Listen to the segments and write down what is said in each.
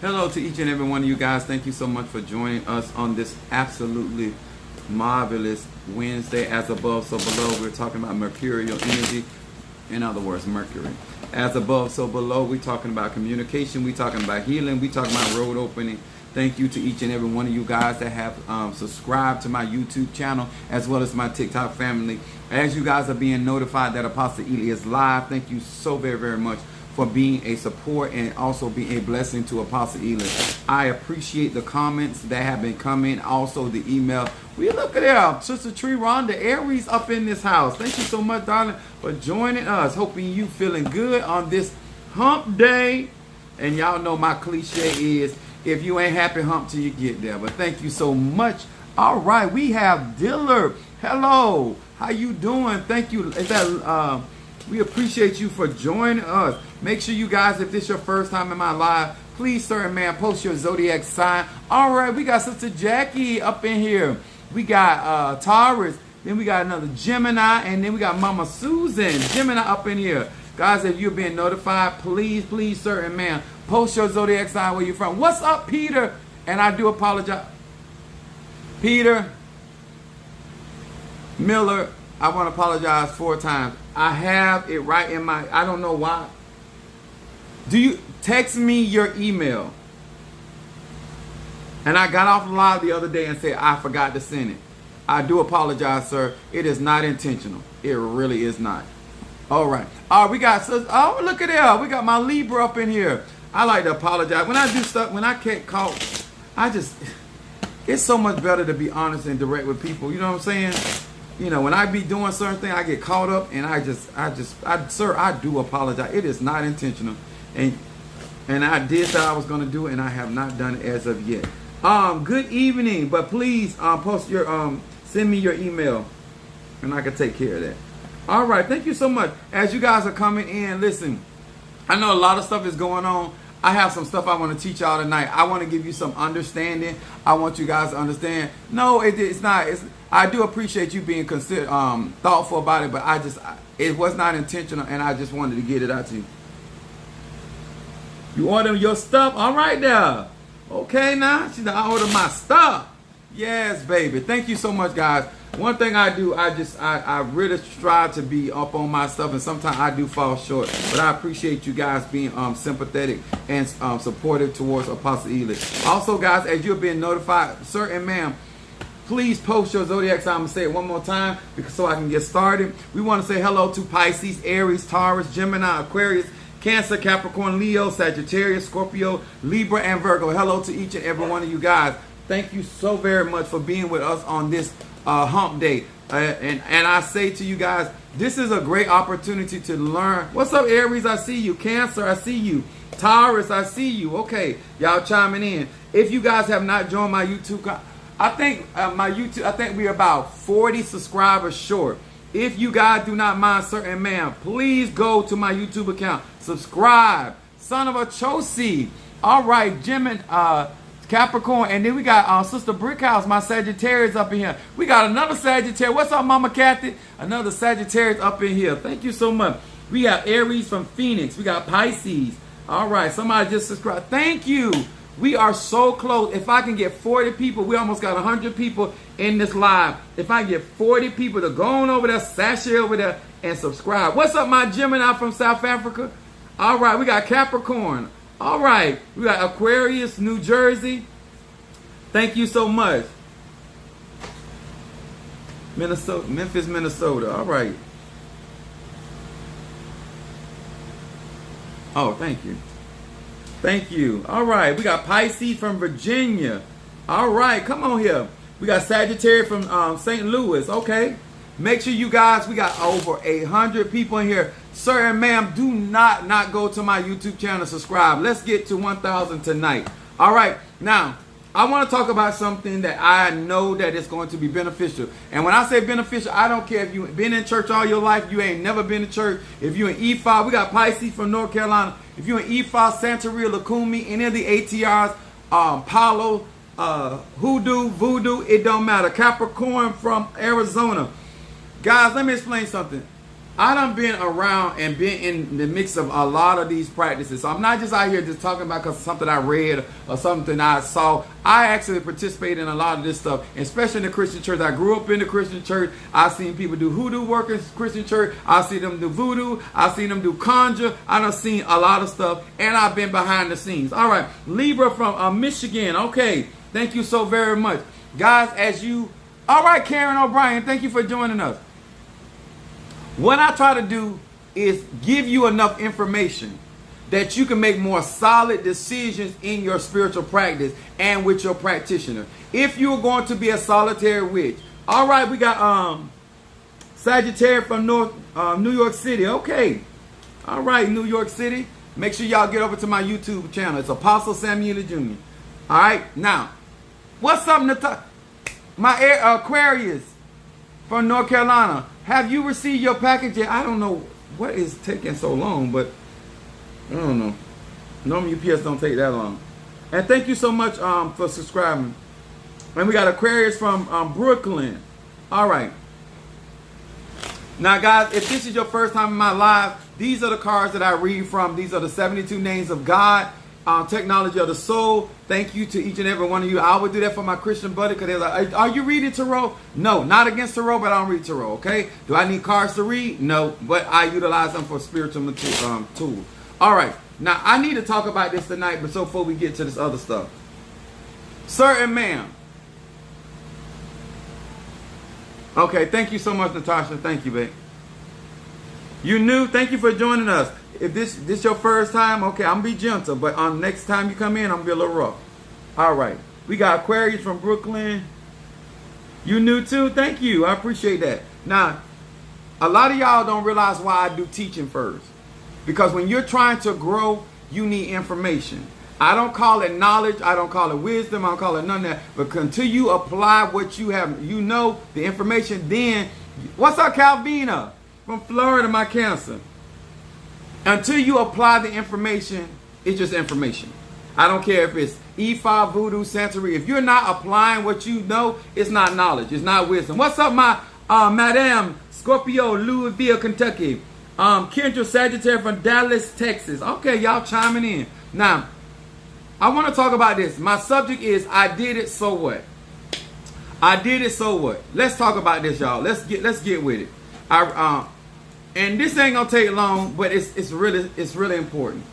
Hello to each and every one of you guys. Thank you so much for joining us on this absolutely marvelous Wednesday. As above, so below. We're talking about mercurial energy. In other words, Mercury. As above, so below. We're talking about communication. We're talking about healing. We're talking about road opening. Thank you to each and every one of you guys that have subscribed to my YouTube channel as well as my TikTok family. As you guys are being notified that Apostle Ely is live, thank you so very, very much for being a support and also being a blessing to Apostle Ely. I appreciate the comments that have been coming, also the email. We look at there, Sister Tree Rhonda Aries up in this house. Thank you so much, darling, for joining us. Hoping you feeling good on this hump day. And y'all know my cliche is, if you ain't happy, hump till you get there. But thank you so much. All right, we have Dillard. Hello, how you doing? Thank you. We appreciate you for joining us. Make sure you guys, if this is your first time in my live, please, sir and man, post your zodiac sign. All right, we got Sister Jackie up in here. We got Taurus. Then we got another Gemini. And then we got Mama Susan, Gemini up in here. Guys, if you're being notified, please, sir and man, post your zodiac sign where you're from. What's up, Peter? And I do apologize. Peter Miller, I want to apologize 4 times. I have it right in my, I don't know why. Do you text me your email? And I got off live the other day and said I forgot to send it. I do apologize, sir. It is not intentional. It really is not. All right. We got, oh, look at that. We got my Libra up in here. I like to apologize. When I do stuff, when I get caught, it's so much better to be honest and direct with people. You know what I'm saying? You know, when I be doing certain things, I get caught up and sir, I do apologize. It is not intentional. And I did say I was going to do it and I have not done it as of yet. Good evening, but please post your, send me your email and I can take care of that. All right, thank you so much. As you guys are coming in, listen, I know a lot of stuff is going on. I have some stuff I want to teach y'all tonight. I want to give you some understanding. I want you guys to understand. No, it's not. I do appreciate you being thoughtful about it, but it was not intentional, and I just wanted to get it out to you. You order your stuff? All right there. Okay, now? I order my stuff. Yes, baby. Thank you so much, guys. One thing I do, I really strive to be up on my stuff, and sometimes I do fall short. But I appreciate you guys being sympathetic and supportive towards Apostle Ely. Also, guys, as you're being notified, sir and ma'am, please post your zodiac sign. I'm going to say it one more time so I can get started. We want to say hello to Pisces, Aries, Taurus, Gemini, Aquarius, Cancer, Capricorn, Leo, Sagittarius, Scorpio, Libra, and Virgo. Hello to each and every one of you guys. Thank you so very much for being with us on this hump day. And I say to you guys, this is a great opportunity to learn. What's up, Aries? I see you. Cancer, I see you. Taurus, I see you. Okay, y'all chiming in. If you guys have not joined my YouTube, I think we're about 40 subscribers short. If you guys do not mind, sir and ma'am, please go to my YouTube account. Subscribe. Son of a Chosi. All right, Gemini, Capricorn. And then we got Sister Brickhouse, my Sagittarius up in here. We got another Sagittarius. What's up, Mama Kathy? Another Sagittarius up in here. Thank you so much. We got Aries from Phoenix. We got Pisces. All right, somebody just subscribed. Thank you. We are so close. If I can get 40 people, we almost got 100 people in this live. If I can get 40 people to go on over there, sashay over there, and subscribe. What's up, my Gemini from South Africa? All right, we got Capricorn. All right, we got Aquarius, New Jersey. Thank you so much. Memphis, Minnesota. All right. Oh, thank you. Thank you. All right. We got Pisces from Virginia. All right. Come on here. We got Sagittarius from St. Louis. Okay. Make sure you guys, we got over 100 people in here. Sir and ma'am, do not go to my YouTube channel, subscribe. Let's get to 1,000 tonight. All right. Now, I want to talk about something that I know that is going to be beneficial. And when I say beneficial, I don't care if you've been in church all your life, you ain't never been to church. If you're in E5, we got Pisces from North Carolina. If you're in E5, Santeria, Lukumi, any of the ATRs, Palo, Hoodoo, Voodoo, it don't matter. Capricorn from Arizona. Guys, let me explain something. I done been around and been in the mix of a lot of these practices. So I'm not just out here just talking about because something I read or something I saw. I actually participate in a lot of this stuff, especially in the Christian church. I grew up in the Christian church. I've seen people do hoodoo work in Christian church. I see them do voodoo. I've seen them do conjure. I done seen a lot of stuff, and I've been behind the scenes. All right, Libra from Michigan. Okay, thank you so very much. Guys, all right, Karen O'Brien, thank you for joining us. What I try to do is give you enough information that you can make more solid decisions in your spiritual practice and with your practitioner. If you're going to be a solitary witch. All right, we got Sagittarius from New York City. Okay. All right, New York City. Make sure y'all get over to my YouTube channel. It's Apostle Samuel Jr. All right, now, what's up, my Aquarius from North Carolina? Have you received your package yet? I don't know what is taking so long, but I don't know. Normally UPS don't take that long. And thank you so much for subscribing. And we got Aquarius from Brooklyn. All right. Now, guys, if this is your first time in my live, these are the cards that I read from. These are the 72 names of God, technology of the soul. Thank you to each and every one of you. I would do that for my Christian buddy because they're like, are you reading tarot? No, not against tarot, but I don't read tarot, okay? Do I need cards to read? No, but I utilize them for spiritual tools. All right, now I need to talk about this tonight, but so before we get to this other stuff. Sir and ma'am. Okay, thank you so much, Natasha. Thank you, babe. You new? Thank you for joining us. If this your first time, okay, I'm gonna be gentle, but next time you come in, I'm gonna be a little rough. All right, we got Aquarius from Brooklyn. You new too? Thank you. I appreciate that. Now, a lot of y'all don't realize why I do teaching first, because when you're trying to grow, you need information. I don't call it knowledge. I don't call it wisdom. I don't call it none of that. But until you apply what you have, you know, the information, then, what's up, Calvina from Florida, my Cancer? Until you apply the information, it's just information. I don't care if it's E5, Voodoo, Santeria. If you're not applying what you know, it's not knowledge. It's not wisdom. What's up, my Madam Scorpio, Louisville, Kentucky? Kendra Sagittarius from Dallas, Texas. Okay, y'all chiming in. Now, I want to talk about this. My subject is, I did it, so what? I did it, so what? Let's talk about this, y'all. Let's get with it. And this ain't gonna take long, but it's really important.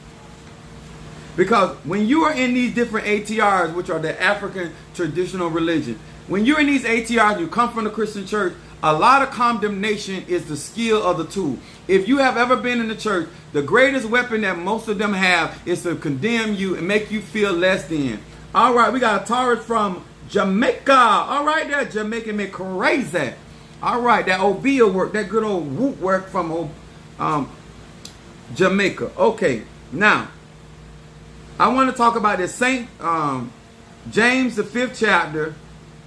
Because when you are in these different ATRs, which are the African traditional religion, when you're in these ATRs, you come from the Christian church, a lot of condemnation is the skill of the tool. If you have ever been in the church, the greatest weapon that most of them have is to condemn you and make you feel less than. All right, we got a Taurus from Jamaica. All right, that Jamaica me crazy. All right, that Obia work, that good old whoop work from Jamaica. Okay, now, I want to talk about this St. James, the 5th chapter,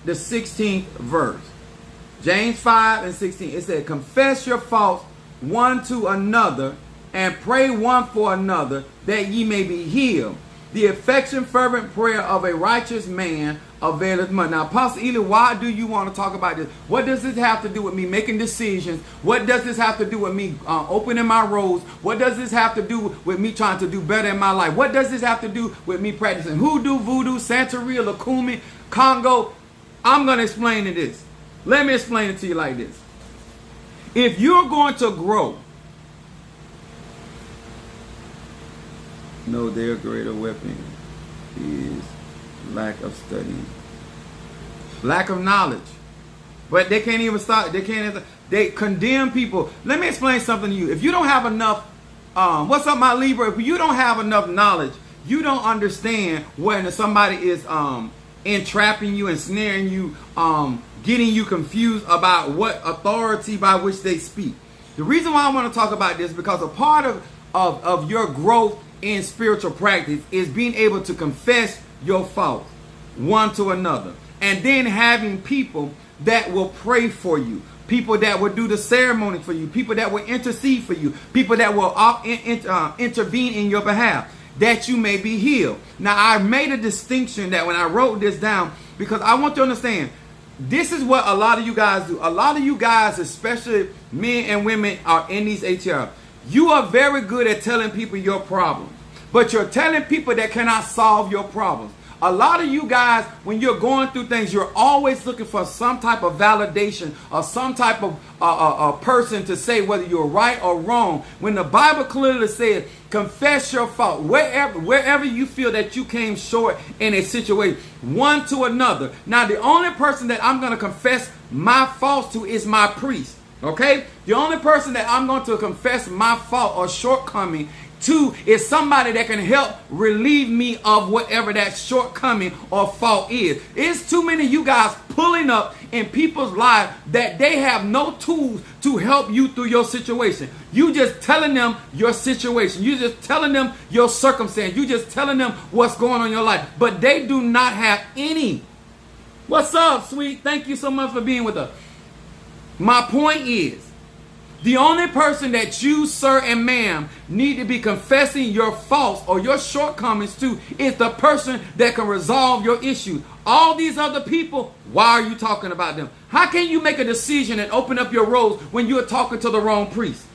the 16th verse. James 5 and 16. It said, confess your faults one to another and pray one for another that ye may be healed. The affectionate, fervent prayer of a righteous man availeth much. Now, Apostle Ely, why do you want to talk about this? What does this have to do with me making decisions? What does this have to do with me opening my roads? What does this have to do with me trying to do better in my life? What does this have to do with me practicing hoodoo, voodoo, Santeria, Lakumi, Congo? I'm going to explain it this. Let me explain it to you like this. If you're going to grow, no, their greater weapon is lack of studying, lack of knowledge. But they can't even start. They condemn people. Let me explain something to you. If you don't have enough, what's up, my Libra? If you don't have enough knowledge, you don't understand when somebody is entrapping you, ensnaring you, getting you confused about what authority by which they speak. The reason why I want to talk about this, because a part of your growth in spiritual practice is being able to confess your faults one to another, and then having people that will pray for you, people that will do the ceremony for you, people that will intercede for you, people that will intervene in your behalf, that you may be healed. Now, I made a distinction that when I wrote this down, because I want you to understand, this is what a lot of you guys do. A lot of you guys, especially men and women, are in these ATR. You are very good at telling people your problems, but you're telling people that cannot solve your problems. A lot of you guys, when you're going through things, you're always looking for some type of validation or some type of person to say whether you're right or wrong. When the Bible clearly says, confess your fault. Wherever you feel that you came short in a situation, one to another. Now, the only person that I'm going to confess my faults to is my priest. Okay? The only person that I'm going to confess my fault or shortcoming to is somebody that can help relieve me of whatever that shortcoming or fault is. It's too many of you guys pulling up in people's lives that they have no tools to help you through your situation. You just telling them your situation. You just telling them your circumstance. You just telling them what's going on in your life. But they do not have any. What's up, sweet? Thank you so much for being with us. My point is, the only person that you, sir and ma'am, need to be confessing your faults or your shortcomings to is the person that can resolve your issue. All these other people, why are you talking about them? How can you make a decision and open up your roads when you're talking to the wrong priest?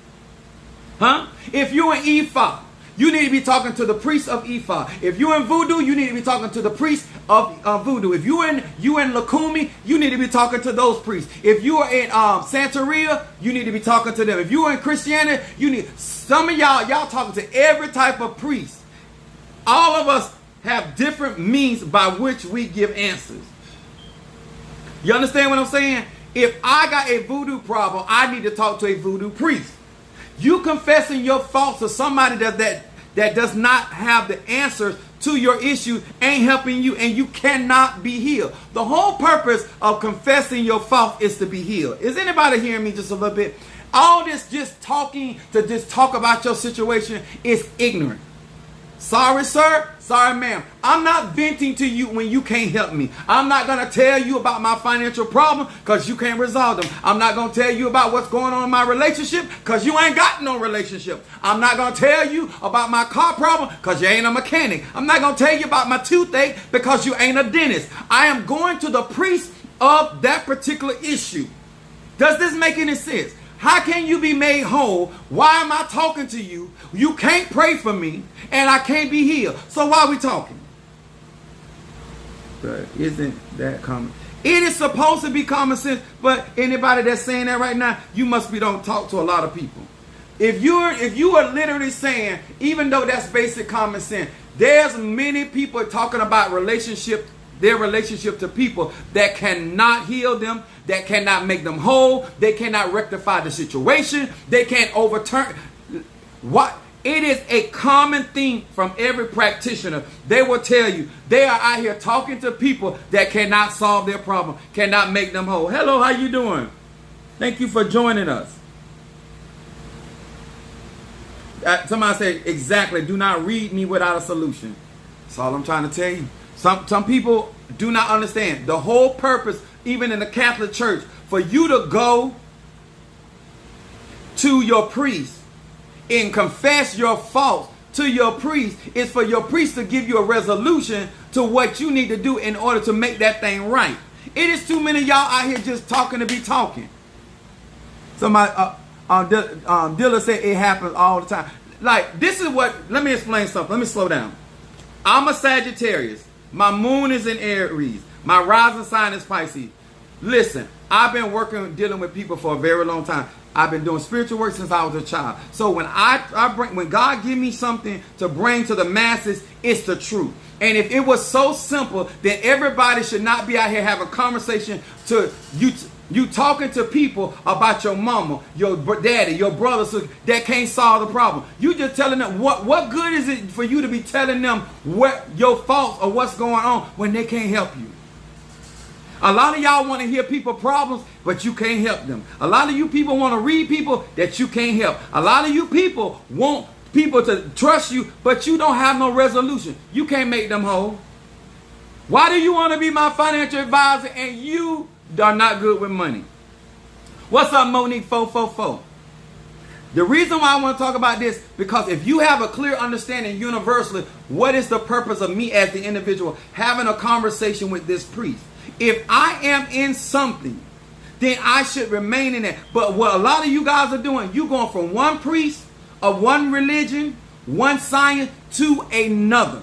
Huh? If you're an Ephah, you need to be talking to the priest of Ephah. If you're in voodoo, you need to be talking to the priest of voodoo. If you in Lakumi, you need to be talking to those priests. If you are in Santeria, you need to be talking to them. If you are in Christianity, you need some of y'all talking to every type of priest. All of us have different means by which we give answers. You understand what I'm saying? If I got a voodoo problem, I need to talk to a voodoo priest. You confessing your faults to somebody that does not have the answers to your issue ain't helping you, and you cannot be healed. The whole purpose of confessing your fault is to be healed. Is anybody hearing me just a little bit? All this just talking to just talk about your situation is ignorant. Sorry, sir. Sorry, ma'am. I'm not venting to you when you can't help me. I'm not going to tell you about my financial problem because you can't resolve them. I'm not going to tell you about what's going on in my relationship because you ain't got no relationship. I'm not going to tell you about my car problem because you ain't a mechanic. I'm not going to tell you about my toothache because you ain't a dentist. I am going to the priest of that particular issue. Does this make any sense? How can you be made whole? Why am I talking to you? You can't pray for me, and I can't be healed. So why are we talking? But isn't that common? It is supposed to be common sense, but anybody that's saying that right now, you must be don't talk to a lot of people. If you are literally saying, even though that's basic common sense, there's many people talking about their relationship to people that cannot heal them, that cannot make them whole, they cannot rectify the situation, they can't overturn. What? It is a common thing from every practitioner. They will tell you they are out here talking to people that cannot solve their problem, cannot make them whole. Hello, how you doing? Thank you for joining us. Somebody said, exactly, do not read me without a solution. That's all I'm trying to tell you. Some people do not understand the whole purpose, even in the Catholic Church, for you to go to your priest and confess your faults to your priest is for your priest to give you a resolution to what you need to do in order to make that thing right. It is too many of y'all out here just talking to be talking. Somebody, Dilla said it happens all the time. Like, this is what, let me explain something. Let me slow down. I'm a Sagittarius. My moon is in Aries. My rising sign is Pisces. Listen, I've been dealing with people for a very long time. I've been doing spiritual work since I was a child. So when when God give me something to bring to the masses, it's the truth. And if it was so simple, then everybody should not be out here having a conversation to you talking to people about your mama, your daddy, your brother, that can't solve the problem. You just telling them what good is it for you to be telling them what your faults or what's going on when they can't help you? A lot of y'all want to hear people's problems, but you can't help them. A lot of you people want to read people that you can't help. A lot of you people want people to trust you, but you don't have no resolution. You can't make them whole. Why do you want to be my financial advisor and you are not good with money? What's up, Monique 444? The reason why I want to talk about this, because if you have a clear understanding universally, what is the purpose of me as the individual having a conversation with this priest? If I am in something, then I should remain in that. But what a lot of you guys are doing, you going from one priest of one religion, one science to another.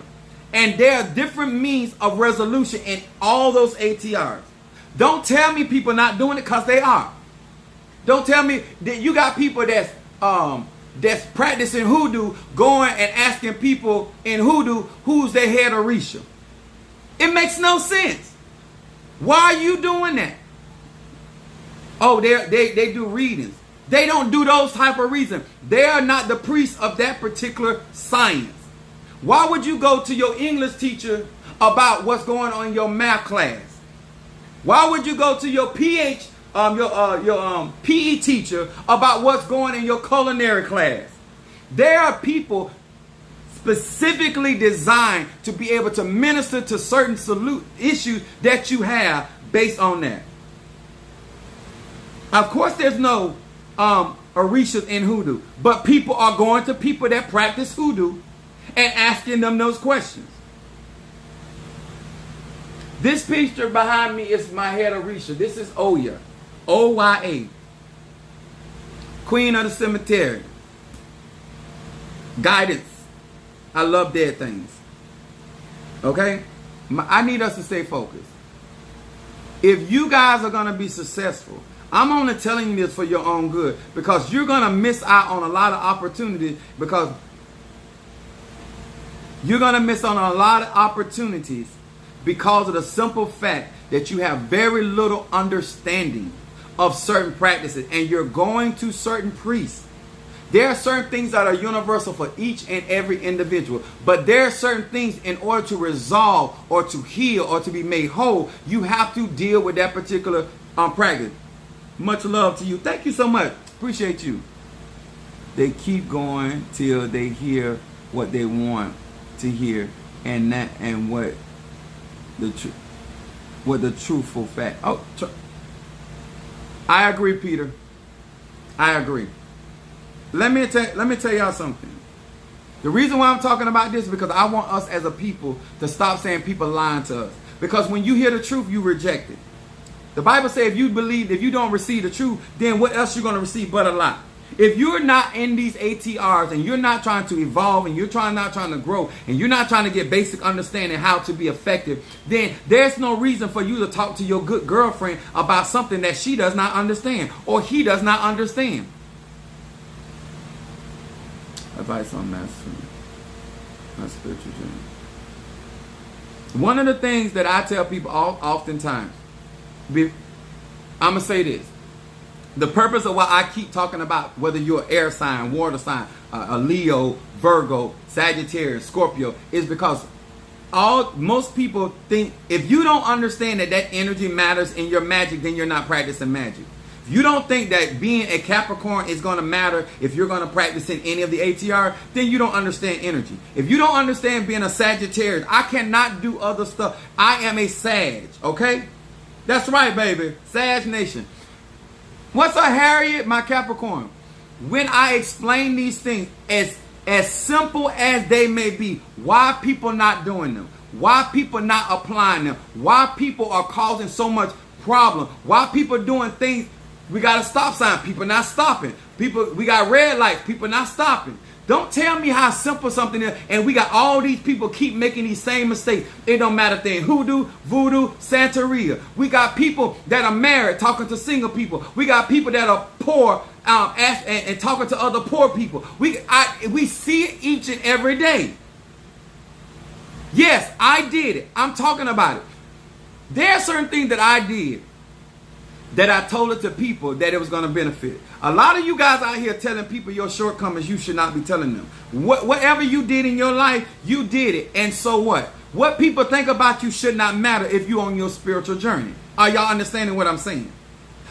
And there are different means of resolution in all those ATRs. Don't tell me people not doing it, because they are. Don't tell me that you got people that's practicing hoodoo going and asking people in hoodoo who's their head of Orisha. It makes no sense. Why are you doing that? Oh, they do readings. They don't do those type of reasons. They are not the priests of that particular science. Why would you go to your English teacher about what's going on in your math class? Why would you go to your PE teacher about what's going in your culinary class? There are people specifically designed to be able to minister to certain issues that you have based on that. Of course, there's no Orishas in hoodoo, but people are going to people that practice hoodoo and asking them those questions. This picture behind me is my head Orisha. This is Oya. O-Y-A. Queen of the cemetery. Guidance. I love dead things. Okay? I need us to stay focused. If you guys are going to be successful, I'm only telling you this for your own good, because you're going to miss out on a lot of opportunities, because you're going to miss on a lot of opportunities because of the simple fact that you have very little understanding of certain practices, and you're going to certain priests. There are certain things that are universal for each and every individual, but there are certain things in order to resolve or to heal or to be made whole, you have to deal with that particular practice. Much love to you. Thank you so much. Appreciate you. They keep going till they hear what they want to hear, and what the truthful fact. I agree, Peter. I agree. Let me tell y'all something. The reason why I'm talking about this is because I want us as a people to stop saying people lying to us. Because when you hear the truth, you reject it. The Bible says if you don't receive the truth, then what else you're going to receive but a lie? If you're not in these ATRs and you're not trying to evolve and you're not trying to grow and you're not trying to get basic understanding how to be effective, then there's no reason for you to talk to your good girlfriend about something that she does not understand or he does not understand. Advice on mastery, my spiritual journey. One of the things that I tell people oftentimes, I'm going to say this. The purpose of why I keep talking about whether you're an air sign, water sign, a Leo, Virgo, Sagittarius, Scorpio, is because most people think if you don't understand that energy matters in your magic, then you're not practicing magic. If you don't think that being a Capricorn is going to matter if you're going to practice in any of the ATR, then you don't understand energy. If you don't understand being a Sagittarius, I cannot do other stuff. I am a Sag, okay? That's right, baby. Sag Nation. What's a Harriet, my Capricorn? When I explain these things, as simple as they may be, why people not doing them, why people not applying them, why people are causing so much problem, why people doing things, we got a stop sign, people not stopping, we got red lights, people not stopping. Don't tell me how simple something is, and we got all these people keep making these same mistakes. It don't matter if they're in hoodoo, voodoo, Santeria. We got people that are married talking to single people. We got people that are poor and talking to other poor people. We see it each and every day. Yes, I did it. I'm talking about it. There are certain things that I did that I told it to people that it was going to benefit. A lot of you guys out here telling people your shortcomings, you should not be telling them. Whatever you did in your life, you did it. And so what? What people think about you should not matter if you're on your spiritual journey. Are y'all understanding what I'm saying?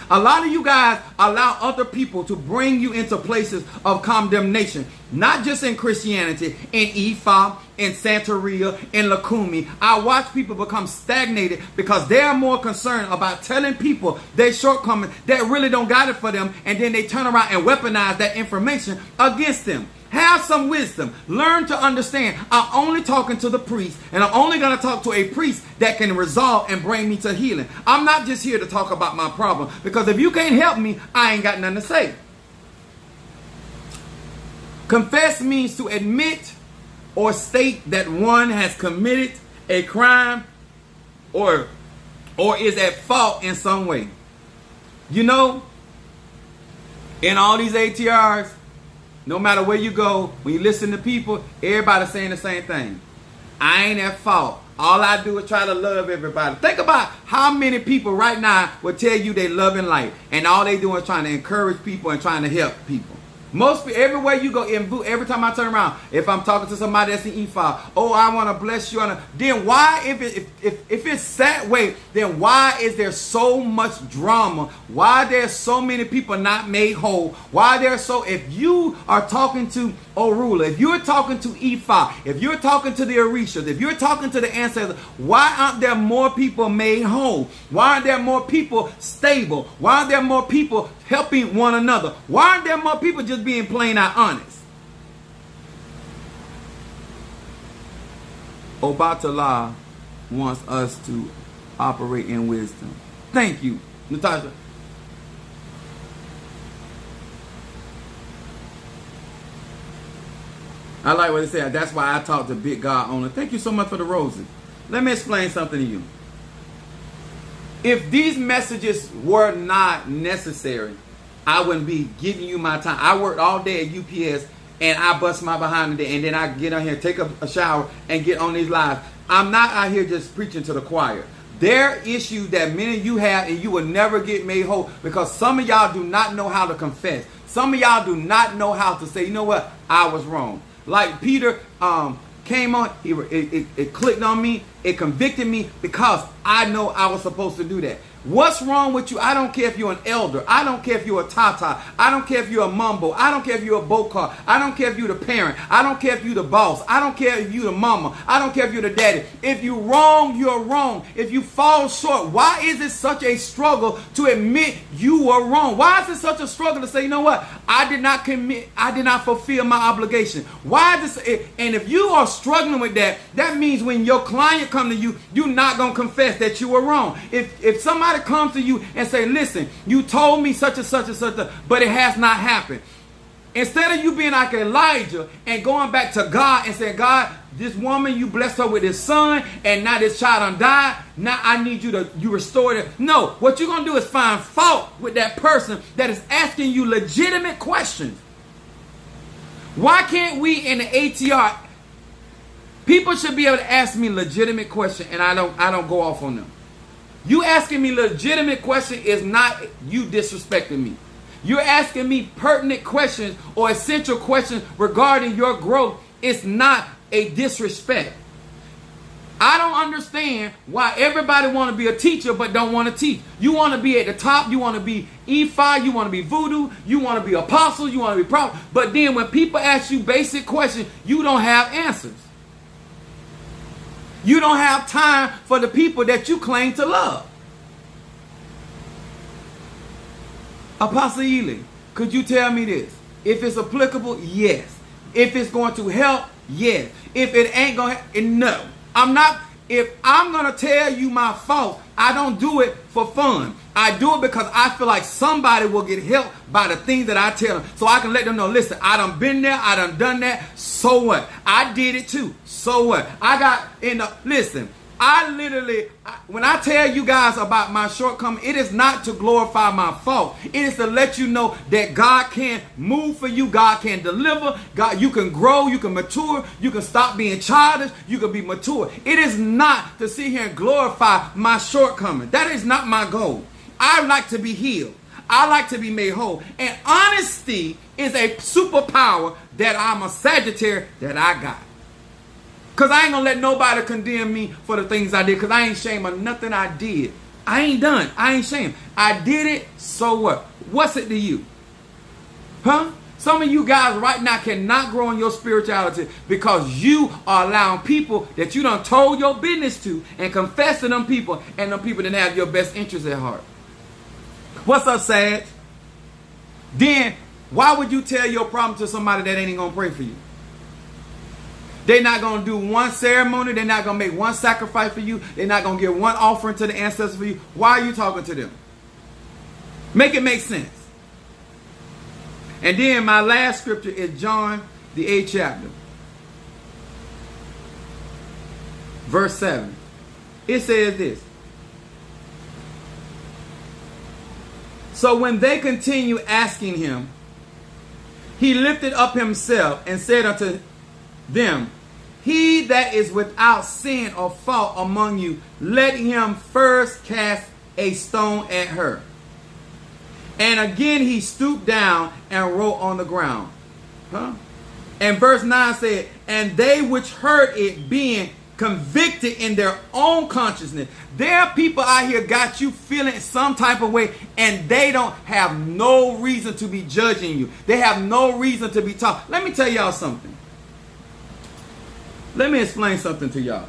A lot of you guys allow other people to bring you into places of condemnation, not just in Christianity, in Ifa, in Santeria, in Lakumi. I watch people become stagnated because they are more concerned about telling people their shortcomings that really don't got it for them, and then they turn around and weaponize that information against them. Have some wisdom. Learn to understand. I'm only talking to the priest, and I'm only going to talk to a priest that can resolve and bring me to healing. I'm not just here to talk about my problem, because if you can't help me, I ain't got nothing to say. Confess means to admit or state that one has committed a crime or is at fault in some way. You know, in all these ATRs, no matter where you go, when you listen to people, everybody's saying the same thing. I ain't at fault. All I do is try to love everybody. Think about how many people right now will tell you they love and light, and all they do is trying to encourage people and trying to help people. Most people, everywhere you go, every time I turn around, if I'm talking to somebody that's in E5, oh, I want to bless you. Then why, if it's that way, then why is there so much drama? Why there's so many people not made whole? Why there's so, if you are talking to Orula, if you're talking to E5, if you're talking to the Orishas, if you're talking to the ancestors, why aren't there more people made whole? Why aren't there more people stable? Why aren't there more people helping one another? Why aren't there more people just being plain out honest? Obatala wants us to operate in wisdom. Thank you, Natasha. I like what they said. That's why I talk to Big God owner. Thank you so much for the roses. Let me explain something to you. If these messages were not necessary, I wouldn't be giving you my time. I worked all day at UPS, and I bust my behind today, and then I get on here, take a shower, and get on these lives. I'm not out here just preaching to the choir. There are issues that many of you have, and you will never get made whole, because some of y'all do not know how to confess. Some of y'all do not know how to say, you know what, I was wrong. Like Peter came on, it clicked on me, it convicted me, because I know I was supposed to do that. What's wrong with you? I don't care if you're an elder. I don't care if you're a tata. I don't care if you're a mumbo. I don't care if you're a bokar. I don't care if you're the parent. I don't care if you're the boss. I don't care if you're the mama. I don't care if you're the daddy. If you're wrong, you're wrong. If you fall short, why is it such a struggle to admit you were wrong? Why is it such a struggle to say, you know what? I did not commit. I did not fulfill my obligation. Why is this? And if you are struggling with that, that means when your client comes to you, you're not going to confess that you were wrong. If somebody comes to you and say, listen, you told me such and such and such, but it has not happened. Instead of you being like Elijah and going back to God and saying, God, this woman, you blessed her with this son, and now this child done died. Now I need you restore it. No, what you're going to do is find fault with that person that is asking you legitimate questions. Why can't we in the ATR, people should be able to ask me legitimate questions, and I don't go off on them. You asking me legitimate question is not you disrespecting me. You're asking me pertinent questions or essential questions regarding your growth. It's not a disrespect. I don't understand why everybody want to be a teacher but don't want to teach. You want to be at the top. You want to be E5. You want to be voodoo. You want to be apostle. You want to be prophet. But then when people ask you basic questions, you don't have answers. You don't have time for the people that you claim to love. Apostle Ely, could you tell me this? If it's applicable, yes. If it's going to help, yes. If it ain't going to, no. If I'm going to tell you my fault, I don't do it for fun. I do it because I feel like somebody will get helped by the things that I tell them. So I can let them know, listen, I done been there, I done that, so what? I did it too, so what? Listen, when I tell you guys about my shortcoming, it is not to glorify my fault. It is to let you know that God can move for you. God can deliver. God, you can grow. You can mature. You can stop being childish. You can be mature. It is not to sit here and glorify my shortcoming. That is not my goal. I like to be healed. I like to be made whole. And honesty is a superpower that I'm a Sagittarius that I got. Because I ain't going to let nobody condemn me for the things I did. Because I ain't ashamed of nothing I did. I ain't done. I ain't ashamed. I did it, so what? What's it to you? Huh? Some of you guys right now cannot grow in your spirituality because you are allowing people that you done told your business to and confess to them people, and them people didn't have your best interests at heart. What's up, Sag? Then Why would you tell your problem to somebody that ain't going to pray for you? They're not going to do one ceremony. They're not going to make one sacrifice for you. They're not going to give one offering to the ancestors for you. Why are you talking to them? Make it make sense. And then my last scripture is John, the 8th chapter. Verse 7. It says this. So when they continue asking him, he lifted up himself and said unto them, he that is without sin or fault among you, let him first cast a stone at her. And again he stooped down and wrote on the ground. And verse 9 said, and they which heard it, being convicted in their own consciousness. There are people out here got you feeling some type of way, and they don't have no reason to be judging you. They have no reason to be talking. Let me tell y'all something. Let me explain something to y'all.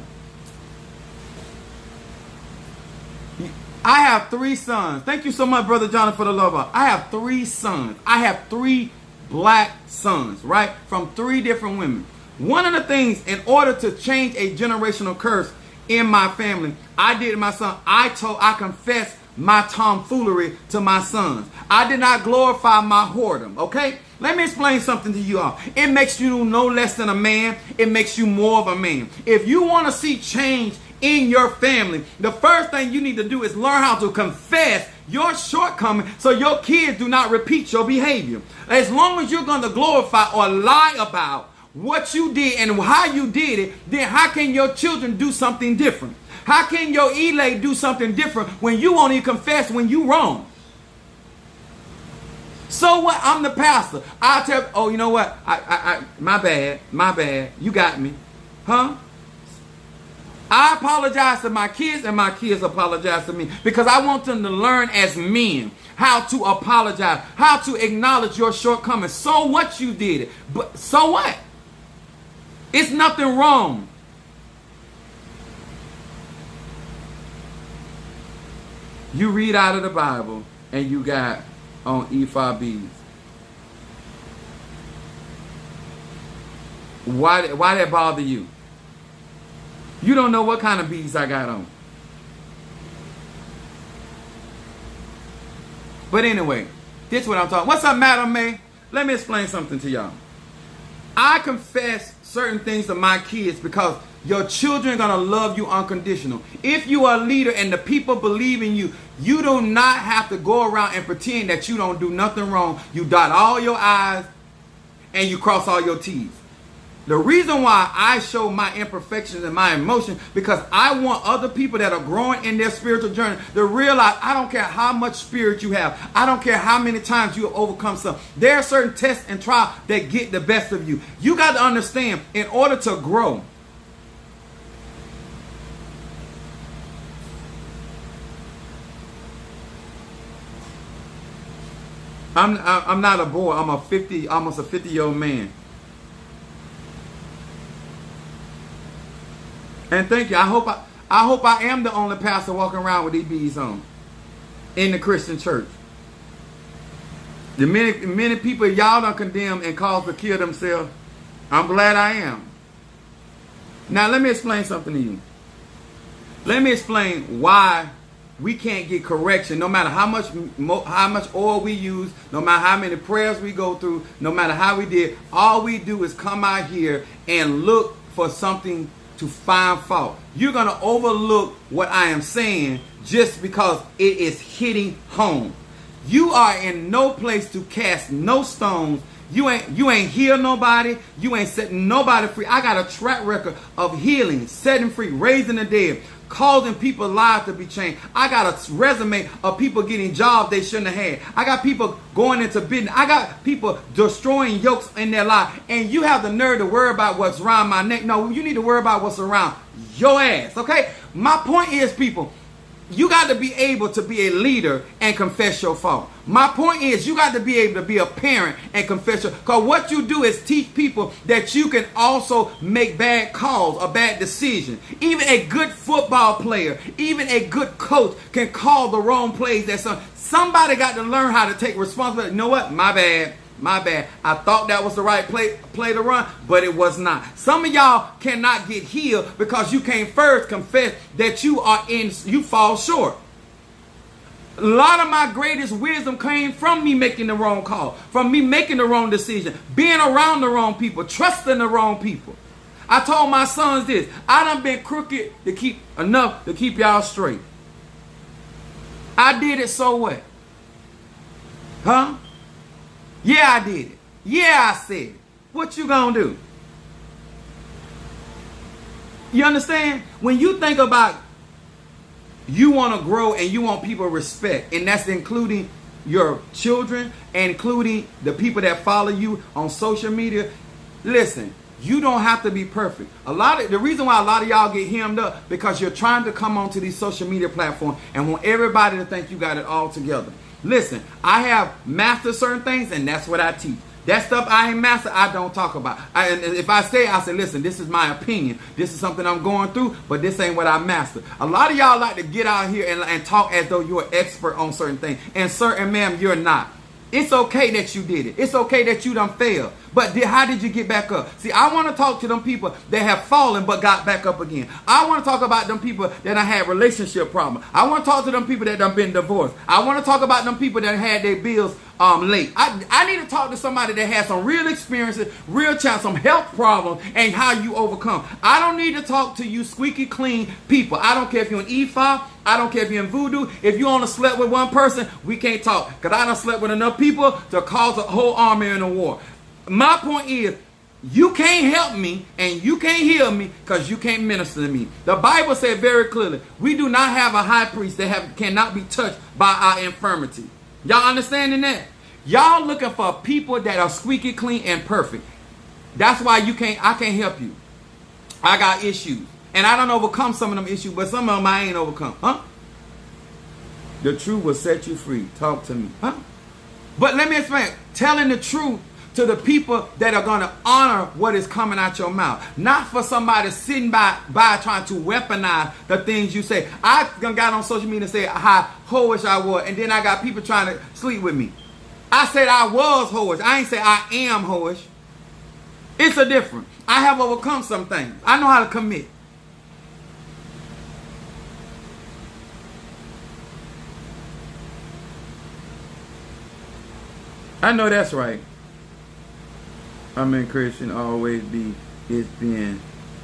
I have 3 sons. Thank you so much, Brother Jonathan, for the love. I have 3 sons. I have 3 black sons, right? From 3 different women. One of the things, in order to change a generational curse in my family, I did my son. I confessed my tomfoolery to my sons. I did not glorify my whoredom, okay? Let me explain something to you all. It makes you no less than a man. It makes you more of a man. If you want to see change in your family, the first thing you need to do is learn how to confess your shortcomings so your kids do not repeat your behavior. As long as you're going to glorify or lie about what you did and how you did it, then how can your children do something different? How can your Elay do something different when you won't even confess when you wrong? So what? I'm the pastor. I'll tell, oh, you know what? My bad. You got me. Huh? I apologize to my kids and my kids apologize to me because I want them to learn as men how to apologize, how to acknowledge your shortcomings. So what, you did it. But so what? It's nothing wrong. You read out of the Bible and you got on ephod beads. Why that bother you? You don't know what kind of beads I got on. But anyway, this is what I'm talking. What's up, Madam May? Let me explain something to y'all. I confess certain things to my kids because your children are going to love you unconditional. If you are a leader and the people believe in you, you do not have to go around and pretend that you don't do nothing wrong. You dot all your I's and you cross all your T's. The reason why I show my imperfections and my emotions, because I want other people that are growing in their spiritual journey to realize I don't care how much spirit you have. I don't care how many times you have overcome something. There are certain tests and trials that get the best of you. You got to understand, in order to grow, I'm not a boy. I'm almost a 50-year-old man. And thank you. I hope I am the only pastor walking around with these beads on in the Christian church. The many people y'all done condemn and cause to kill themselves, I'm glad I am. Now let me explain something to you. Let me explain why we can't get correction, no matter how much oil we use, no matter how many prayers we go through, no matter how we did. All we do is come out here and look for something to find fault. You're going to overlook what I am saying just because it is hitting home. You are in no place to cast no stones. You ain't healed nobody. You ain't setting nobody free. I got a track record of healing, setting free, raising the dead, causing people's lives to be changed. I got a resume of people getting jobs they shouldn't have had. I got people going into business. I got people destroying yokes in their life. And you have the nerve to worry about what's around my neck. No, you need to worry about what's around your ass, okay? My point is, people, you got to be able to be a leader and confess your fault. My point is, you got to be able to be a parent and confess your, because what you do is teach people that you can also make bad calls or bad decisions. Even a good football player, even a good coach can call the wrong plays. Somebody got to learn how to take responsibility. You know what? My bad. My bad. I thought that was the right play to run, but it was not. Some of y'all cannot get healed because you can't first confess that you fall short. A lot of my greatest wisdom came from me making the wrong call, from me making the wrong decision, being around the wrong people, trusting the wrong people. I told my sons this: I done been crooked enough to keep y'all straight. I did it, so what? Huh? Yeah, I did it. Yeah, I said it. What you gonna do? You understand? When you think about you want to grow and you want people respect, and that's including your children and including the people that follow you on social media, listen, you don't have to be perfect. The reason why a lot of y'all get hemmed up because you're trying to come onto these social media platforms and want everybody to think you got it all together. Listen, I have mastered certain things, and that's what I teach. That stuff I ain't mastered, I don't talk about. And if I say, listen, this is my opinion. This is something I'm going through, but this ain't what I mastered. A lot of y'all like to get out here and talk as though you're an expert on certain things. And ma'am, you're not. It's okay that you did it. It's okay that you done failed. But how did you get back up? See, I want to talk to them people that have fallen but got back up again. I want to talk about them people that done had relationship problems. I want to talk to them people that done been divorced. I want to talk about them people that had their bills late. I need to talk to somebody that has some real experiences, real challenge, some health problems, and how you overcome. I don't need to talk to you squeaky clean people. I don't care if you're an E5. I don't care if you're in voodoo. If you only slept with one person, we can't talk. Because I done slept with enough people to cause a whole army in a war. My point is, you can't help me and you can't heal me because you can't minister to me. The Bible said very clearly, we do not have a high priest that cannot be touched by our infirmity. Y'all understanding that? Y'all looking for people that are squeaky clean and perfect. That's why I can't help you. I got issues. And I don't overcome some of them issues, but some of them I ain't overcome. Huh? The truth will set you free. Talk to me. Huh? But let me explain. Telling the truth to the people that are going to honor what is coming out your mouth. Not for somebody sitting by trying to weaponize the things you say. I got on social media and said how hoish I was, and then I got people trying to sleep with me. I said I was hoish. I ain't say I am hoish. It's a difference. I have overcome some things. I know how to commit. I know that's right. I'm in Christian always be. It's been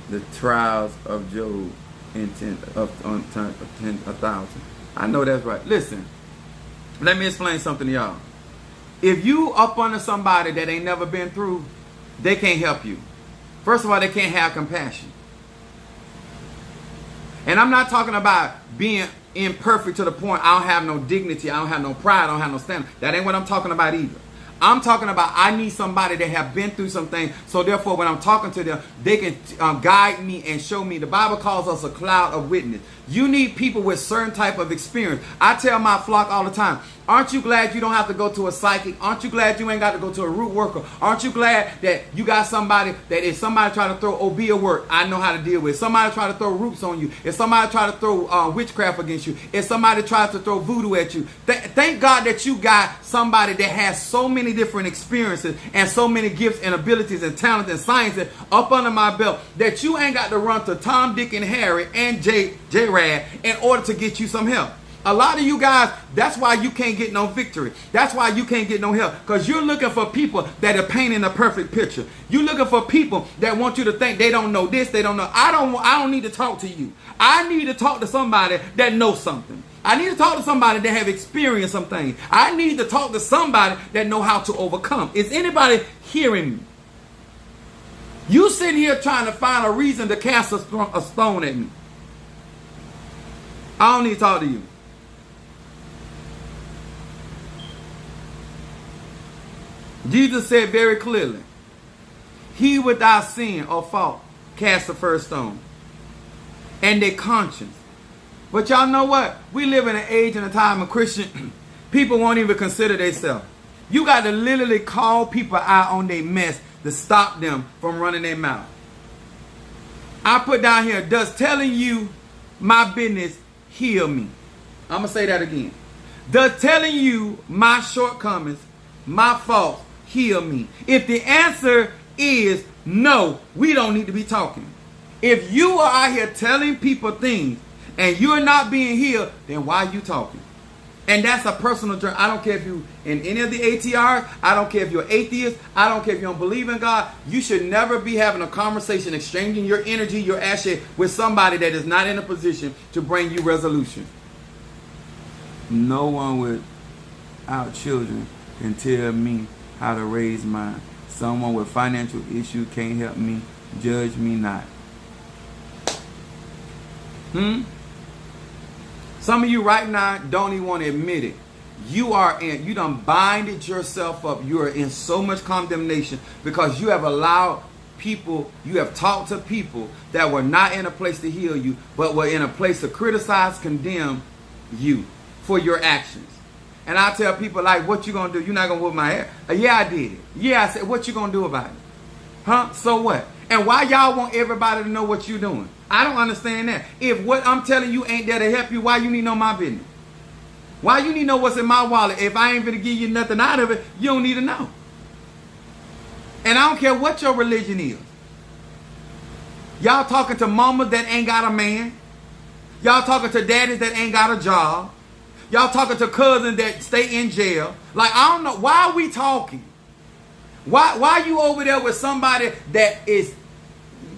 the trials of Job in 1,000. I know that's right. Listen, let me explain something to y'all. If you up under somebody that ain't never been through, they can't help you. First of all, they can't have compassion. And I'm not talking about being imperfect to the point I don't have no dignity, I don't have no pride, I don't have no standard. That ain't what I'm talking about either. I'm talking about I need somebody that have been through some things, so therefore when I'm talking to them, they can guide me and show me. The Bible calls us a cloud of witness. You need people with certain type of experience. I tell my flock all the time, aren't you glad you don't have to go to a psychic? Aren't you glad you ain't got to go to a root worker? Aren't you glad that you got somebody that if somebody try to throw Obia work, I know how to deal with. If somebody try to throw roots on you, if somebody try to throw witchcraft against you, if somebody tries to throw voodoo at you, thank God that you got somebody that has so many different experiences and so many gifts and abilities and talents and sciences up under my belt that you ain't got to run to Tom, Dick, and Harry and J-Rad in order to get you some help. A lot of you guys, that's why you can't get no victory. That's why you can't get no help. Because you're looking for people that are painting a perfect picture. You're looking for people that want you to think they don't know this, they don't know. I don't need to talk to you. I need to talk to somebody that knows something. I need to talk to somebody that have experienced some things. I need to talk to somebody that know how to overcome. Is anybody hearing me? You sitting here trying to find a reason to cast a stone at me. I don't need to talk to you. Jesus said very clearly, he without sin or fault cast the first stone. And their conscience. But y'all know what? We live in an age and a time of Christian people won't even consider themselves. You got to literally call people out on their mess to stop them from running their mouth. I put down here, does telling you my business heal me? I'm going to say that again. Does telling you my shortcomings, my faults, heal me? If the answer is no, we don't need to be talking. If you are out here telling people things and you're not being healed, then why are you talking? And that's a personal journey. I don't care if you in any of the ATRs. I don't care if you're atheist. I don't care if you don't believe in God. You should never be having a conversation, exchanging your energy, your ashes with somebody that is not in a position to bring you resolution. No one without children can tell me how to raise mine. Someone with financial issues can't help me. Judge me not. Some of you right now don't even want to admit it. You done binded yourself up. You are in so much condemnation because you have allowed people, you have talked to people that were not in a place to heal you, but were in a place to criticize, condemn you for your actions. And I tell people, like, what you gonna do? You're not gonna whip my hair? Yeah, I did it. Yeah, I said, what you gonna do about it? Huh? So what? And why y'all want everybody to know what you're doing? I don't understand that. If what I'm telling you ain't there to help you, why you need to know my business? Why you need to know what's in my wallet? If I ain't gonna give you nothing out of it, you don't need to know. And I don't care what your religion is. Y'all talking to mamas that ain't got a man. Y'all talking to daddies that ain't got a job. Y'all talking to cousins that stay in jail. Like, I don't know. Why are we talking? Why you over there with somebody that is,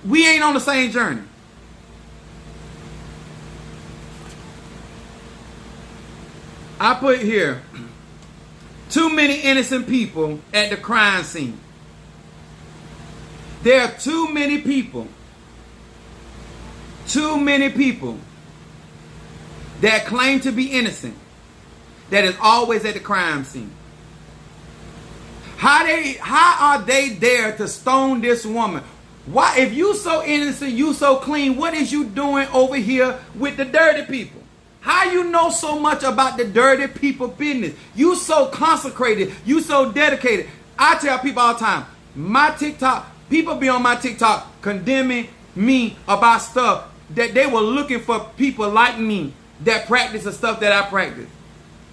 we ain't on the same journey? I put here, too many innocent people at the crime scene. There are too many people that claim to be innocent that is always at the crime scene. How are they there to stone this woman? Why, if you so innocent, you so clean, what is you doing over here with the dirty people? How you know so much about the dirty people business? You so consecrated, you so dedicated. I tell people all the time, my TikTok, people be on my TikTok condemning me about stuff that they were looking for people like me that practice the stuff that I practice.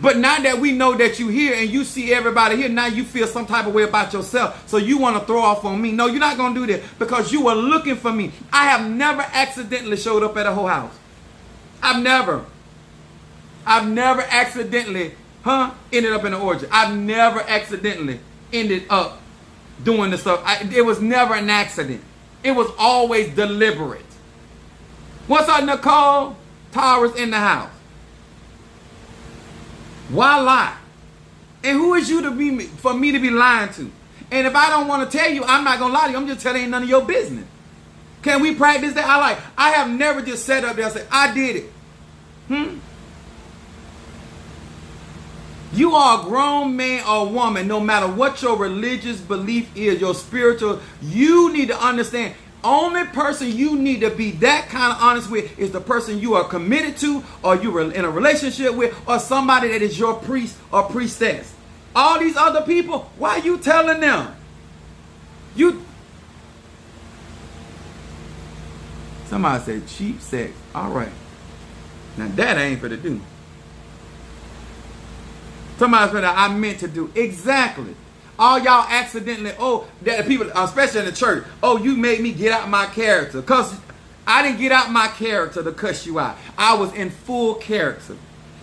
But now that we know that you here and you see everybody here, now you feel some type of way about yourself. So you want to throw off on me. No, you're not going to do that because you were looking for me. I have never accidentally showed up at a whole house. I've never accidentally, ended up in an orgy. I've never accidentally ended up doing the stuff. It was never an accident. It was always deliberate. What's up, Nicole? Tara's in the house. Why lie? And who is you to be for me to be lying to? And if I don't want to tell you, I'm not gonna lie to you. I'm just telling you none of your business. Can we practice that? I have never just sat up there and said, I did it. You are a grown man or woman, no matter what your religious belief is, your spiritual, you need to understand. Only person you need to be that kind of honest with is the person you are committed to, or you are in a relationship with, or somebody that is your priest or priestess. All these other people, why are you telling them? Somebody said cheap sex. All right. Now that ain't for to do. Somebody said I meant to do. Exactly. All y'all accidentally, that people, especially in the church, you made me get out my character. Because I didn't get out my character to cuss you out. I was in full character.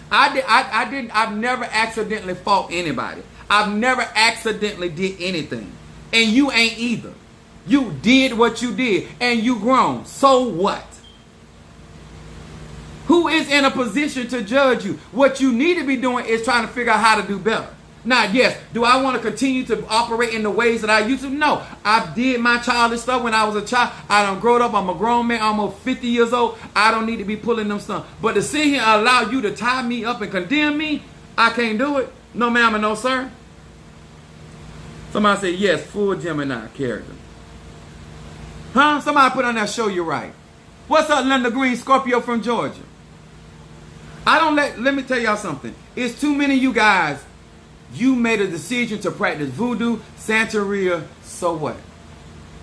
I've never accidentally fought anybody. I've never accidentally did anything. And you ain't either. You did what you did and you grown. So what? Who is in a position to judge you? What you need to be doing is trying to figure out how to do better. Now, yes, do I want to continue to operate in the ways that I used to? No. I did my childish stuff when I was a child. I done grown up. I'm a grown man, almost 50 years old. I don't need to be pulling them stuff. But to sit here and allow you to tie me up and condemn me, I can't do it. No, ma'am, and no, sir. Somebody said, yes, full Gemini character. Somebody put on that show you right. What's up, Linda Green, Scorpio from Georgia? Let me tell y'all something. It's too many of you guys. You made a decision to practice voodoo, Santeria, so what?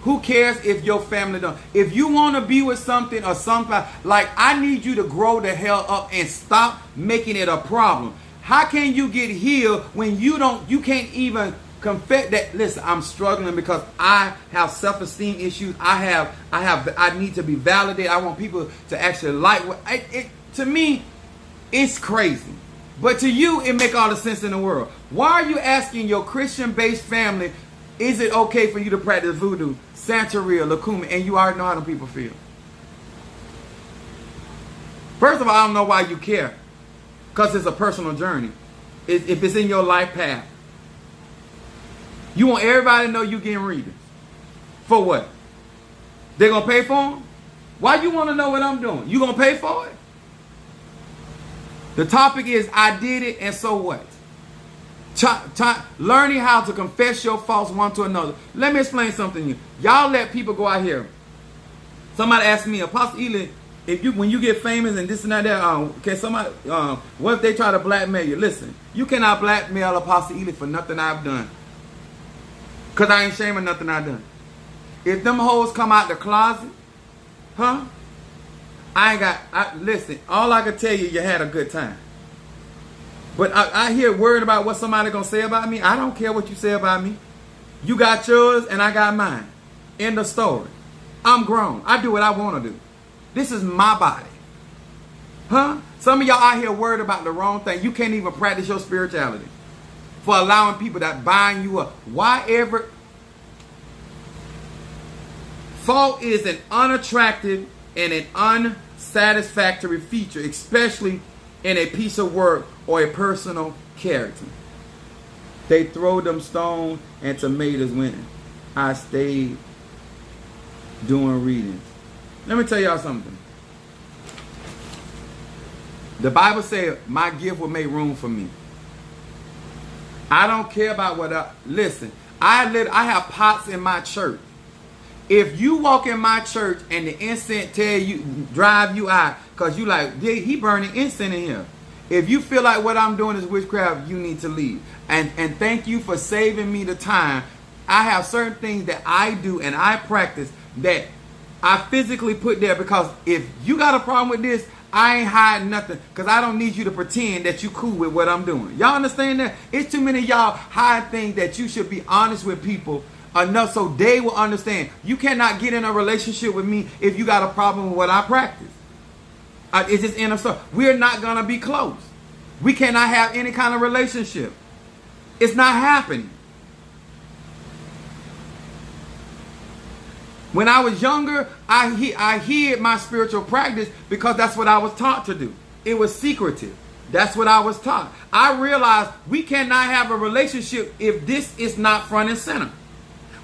Who cares if your family don't? If you want to be with something or something, like I need you to grow the hell up and stop making it a problem. How can you get healed when you can't even Confess that, listen, I'm struggling because I have self-esteem issues. I need to be validated. I want people to actually like what to me, it's crazy. But to you, it make all the sense in the world. Why are you asking your Christian-based family, is it okay for you to practice voodoo, Santeria, Lacuma, and you already know how them people feel? First of all, I don't know why you care. Because it's a personal journey. If it's in your life path. You want everybody to know you getting readings. For what? They're going to pay for them? Why you want to know what I'm doing? You going to pay for it? The topic is, I did it, and so what? Learning how to confess your faults one to another. Let me explain something to you. Y'all let people go out here. Somebody asked me, Apostle Ely, when you get famous and this and that, can somebody, what if they try to blackmail you? Listen, you cannot blackmail Apostle Ely for nothing I've done. Because I ain't ashamed of nothing I've done. If them hoes come out the closet, listen, all I can tell you, you had a good time. But I hear worried about what somebody going to say about me. I don't care what you say about me. You got yours and I got mine. End of story. I'm grown. I do what I want to do. This is my body. Some of y'all out here worried about the wrong thing. You can't even practice your spirituality for allowing people that bind you up. Why ever? Fault is an unattractive and an unsatisfactory feature, especially in a piece of work or a personal character. They throw them stones and tomatoes when I stayed doing readings. Let me tell y'all something. The Bible said, my gift will make room for me. I don't care about what listen, I have pots in my church. If you walk in my church and the incense drive you out, because you like, he burning incense in here. If you feel like what I'm doing is witchcraft, you need to leave. And thank you for saving me the time. I have certain things that I do and I practice that I physically put there, because if you got a problem with this, I ain't hiding nothing, because I don't need you to pretend that you cool with what I'm doing. Y'all understand that? It's too many of y'all hide things that you should be honest with people enough so they will understand. You cannot get in a relationship with me if you got a problem with what I practice. It's just end of story. We're not going to be close. We cannot have any kind of relationship. It's not happening. When I was younger, I hid my spiritual practice because that's what I was taught to do. It was secretive. That's what I was taught. I realized we cannot have a relationship if this is not front and center.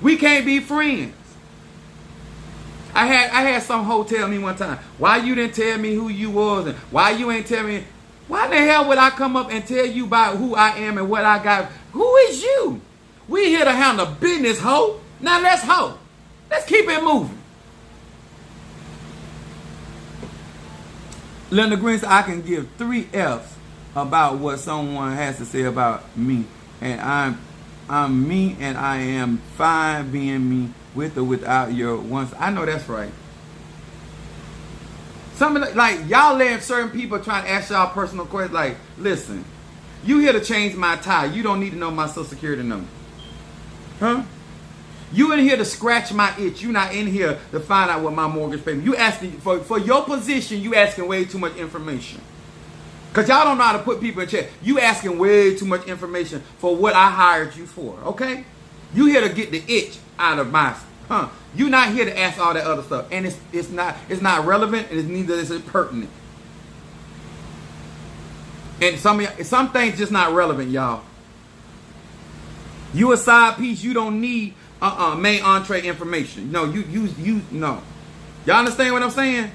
We can't be friends. I had some hoe tell me one time, why you didn't tell me who you was, and why you ain't tell me. Why the hell would I come up and tell you about who I am and what I got? Who is you? We here to handle business, hoe. Now let's hoe. Let's keep it moving. Linda Green said, I can give 3 F's about what someone has to say about me. And I'm me, and I am fine being me with or without your ones. I know that's right. Something like y'all letting certain people trying to ask y'all personal questions. Like, listen, you here to change my tie. You don't need to know my social security number. You in here to scratch my itch. You not in here to find out what my mortgage payment. You asking for your position. You asking way too much information. Because y'all don't know how to put people in check. You asking way too much information for what I hired you for. Okay? You here to get the itch out of my. You not here to ask all that other stuff. And it's not relevant, and neither is it pertinent. And some things just not relevant, y'all. You a side piece. You don't need main entree information. No, you no. Y'all understand what I'm saying?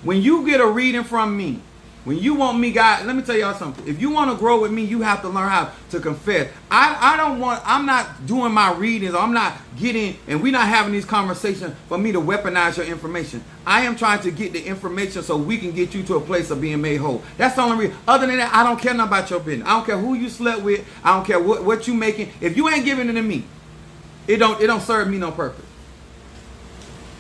When you get a reading from me, when you want me, guys, let me tell y'all something. If you want to grow with me, you have to learn how to confess. I'm not doing my readings. I'm not getting, and we're not having these conversations for me to weaponize your information. I am trying to get the information so we can get you to a place of being made whole. That's the only reason. Other than that, I don't care nothing about your business. I don't care who you slept with. I don't care what you making. If you ain't giving it to me, it don't serve me no purpose.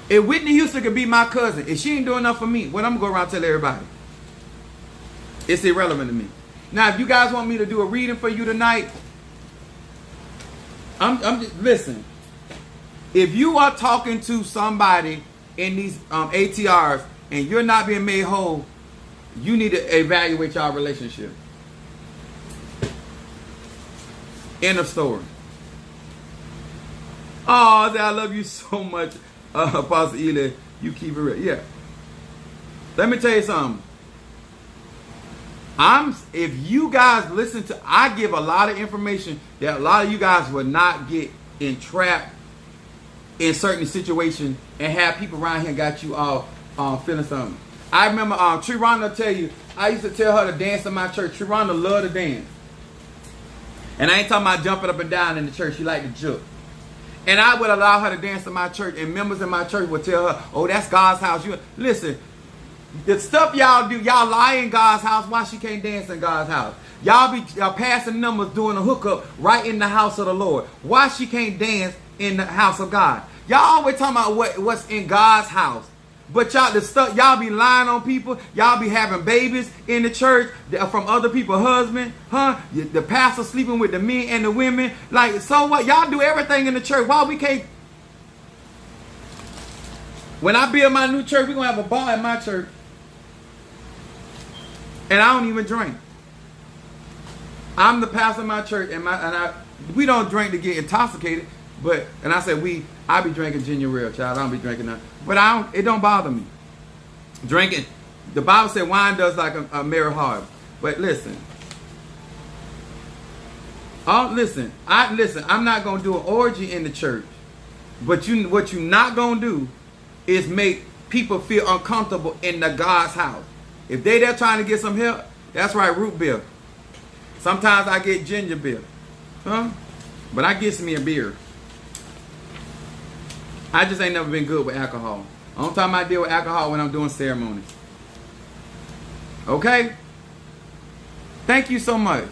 If Whitney Houston could be my cousin, if she ain't doing enough for me, what I'm gonna go around and tell everybody? It's irrelevant to me. Now, if you guys want me to do a reading for you tonight, I'm just, listen. If you are talking to somebody in these ATRs and you're not being made whole, you need to evaluate your relationship. End of story. Oh, I love you so much, Apostle Eli. You keep it real. Yeah. Let me tell you something. If you guys listen to, I give a lot of information that a lot of you guys will not get entrapped in certain situations and have people around here got you all feeling something. I remember Triranda tell you, I used to tell her to dance in my church. Triranda loved to dance. And I ain't talking about jumping up and down in the church. She liked to jump. And I would allow her to dance in my church, and members in my church would tell her, oh, that's God's house. Listen, the stuff y'all do, y'all lie in God's house. Why she can't dance in God's house? Y'all be passing numbers doing a hookup right in the house of the Lord. Why she can't dance in the house of God? Y'all always talking about what's in God's house. But y'all be lying on people. Y'all be having babies in the church from other people's husbands, huh? The pastor sleeping with the men and the women. Like, so what? Y'all do everything in the church. Why we can't? When I build my new church, we're gonna have a bar in my church, and I don't even drink. I'm the pastor of my church, and we don't drink to get intoxicated. But I said I be drinking ginger ale, child. I don't be drinking nothing. But it don't bother me. Drinking, the Bible said wine does like a merry heart. But listen. I'm not gonna do an orgy in the church. But what you not gonna do is make people feel uncomfortable in the God's house. If they there trying to get some help, that's right, root beer. Sometimes I get ginger beer. Huh? But I get me a beer. I just ain't never been good with alcohol. Only time I deal with alcohol when I'm doing ceremonies. Okay? Thank you so much.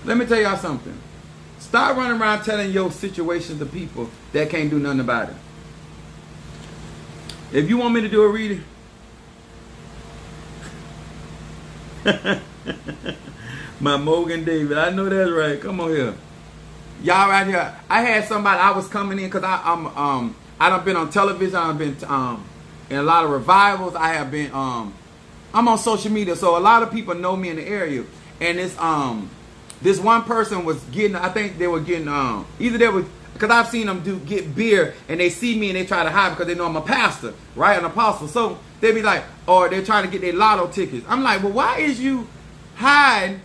Let me tell y'all something. Start running around telling your situations to people that can't do nothing about it. If you want me to do a reading, my Morgan David, I know that's right. Come on here. Y'all right here. I had somebody, I was coming in because I done been on television. I've been in a lot of revivals. I have been I'm on social media, so a lot of people know me in the area. And this one person was getting, I think they were getting either they were, because I've seen them get beer and they see me and they try to hide because they know I'm a pastor, right? An apostle. So they be like, or they're trying to get their lotto tickets. I'm like, well, why is you hiding?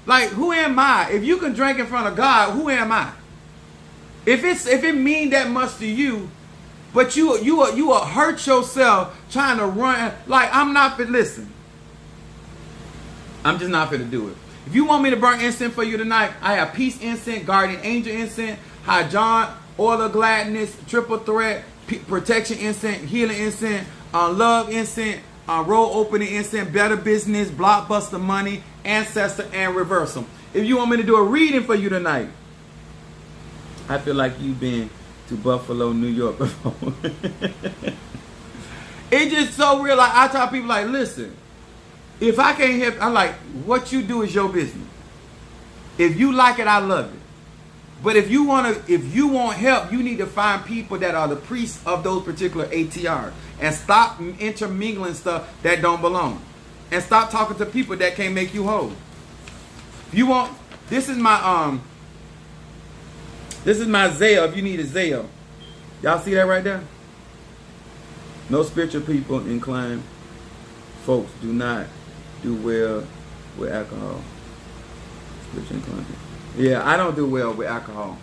Like, who am I? If you can drink in front of God, who am I? If it mean that much to you, but you will hurt yourself trying to run. Like, I'm not fit. Listen, I'm just not fit to do it. If you want me to burn incense for you tonight, I have peace incense, guardian angel incense, high John, oil of gladness, triple threat, protection incense, healing incense, love incense, road opening incense, better business, blockbuster money, ancestor, and reversal. If you want me to do a reading for you tonight, I feel like you've been to Buffalo, New York before. It's just so real. Like, I tell people, like, listen, if I can't help, I'm like, what you do is your business. If you like it, I love it. But if you want help, you need to find people that are the priests of those particular ATRs and stop intermingling stuff that don't belong. And stop talking to people that can't make you whole. If you want, this is my Zale. If you need a Zale, y'all see that right there? No spiritual people inclined folks do not do well with alcohol. Spiritual inclined. Yeah, I don't do well with alcohol.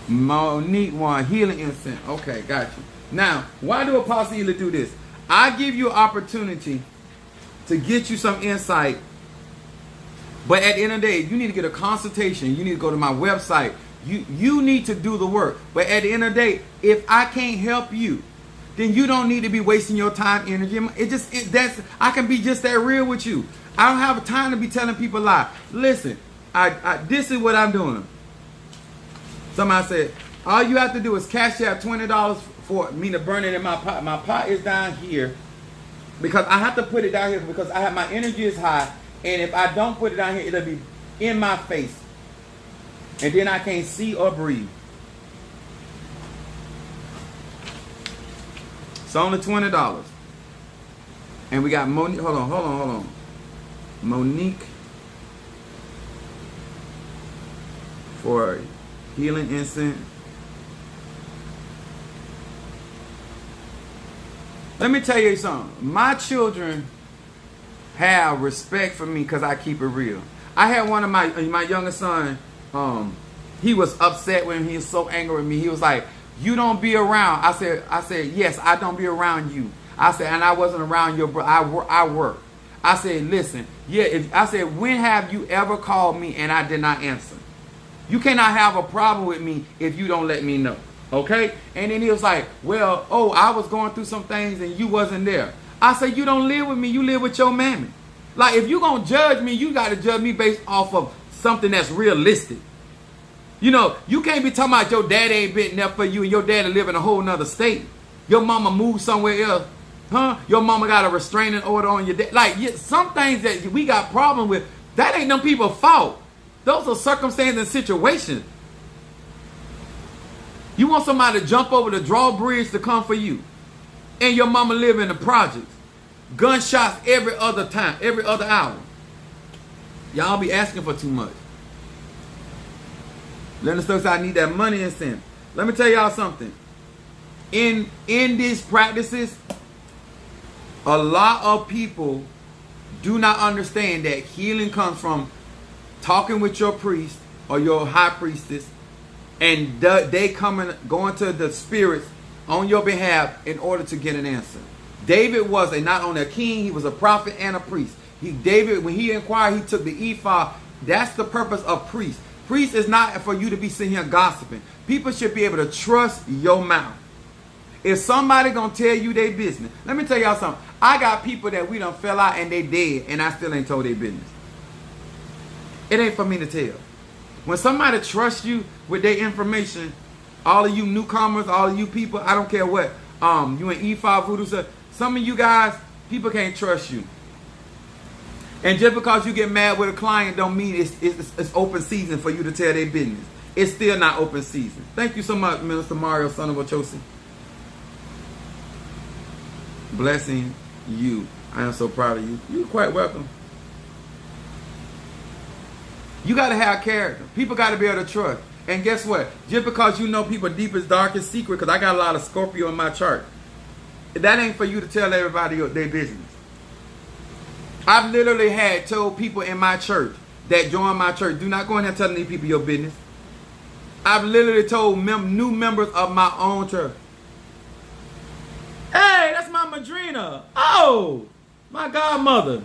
Monique one, healing incense. Okay, got you. Now, why do Apostle Eli do this? I give you an opportunity to get you some insight. But at the end of the day, you need to get a consultation. You need to go to my website. You need to do the work. But at the end of the day, if I can't help you, then you don't need to be wasting your time, energy. I can be just that real with you. I don't have time to be telling people lies. Listen, this is what I'm doing. Somebody said, all you have to do is cash out $20 for me to burn it in my pot. My pot is down here because I have to put it down here because my energy is high. And if I don't put it down here, it'll be in my face. And then I can't see or breathe. It's only $20. And we got Monique. Hold on. Monique for healing incense. Let me tell you something. My children have respect for me because I keep it real. I had one of my youngest son. He was upset when he was so angry with me. He was like, "You don't be around." I said, "Yes, I don't be around you." I said, "And I wasn't around your brother. I work." I said, "Listen, yeah." I said, "When have you ever called me and I did not answer? You cannot have a problem with me if you don't let me know." Okay? And then he was like, "Well, I was going through some things and you wasn't there." I said, "You don't live with me, you live with your mammy." Like, if you're going to judge me, you got to judge me based off of something that's realistic. You know, you can't be talking about your daddy ain't been there for you and your daddy live in a whole nother state. Your mama moved somewhere else. Huh? Your mama got a restraining order on your dad. Like, some things that we got problem with, that ain't them people's fault. Those are circumstances and situations. You want somebody to jump over the drawbridge to come for you. And your mama live in the projects. Gunshots every other time, every other hour. Y'all be asking for too much. Leonard Stokes, I need that money and sin. Let me tell y'all something. In these practices, a lot of people do not understand that healing comes from talking with your priest or your high priestess, and they going to the spirits on your behalf in order to get an answer. David was not only a king, he was a prophet and a priest. David, when he inquired, he took the ephod. That's the purpose of priest. Priest is not for you to be sitting here gossiping. People should be able to trust your mouth. If somebody gonna tell you their business, let me tell y'all something. I got people that we done fell out and they dead, and I still ain't told their business. It ain't for me to tell. When somebody trusts you with their information, all of you newcomers, all of you people, I don't care what, you in E5 voodoo stuff, some of you guys, people can't trust you. And just because you get mad with a client don't mean it's open season for you to tell their business. It's still not open season. Thank you so much, Minister Mario, son of Ochosi. Blessing you. I am so proud of you. You're quite welcome. You got to have character. People got to be able to trust. And guess what? Just because you know people deepest, darkest secret, because I got a lot of Scorpio in my chart, that ain't for you to tell everybody their business. I've literally told people in my church that join my church, do not go in there telling these people your business. I've literally told new members of my own church. Hey, that's my madrina. Oh, my godmother.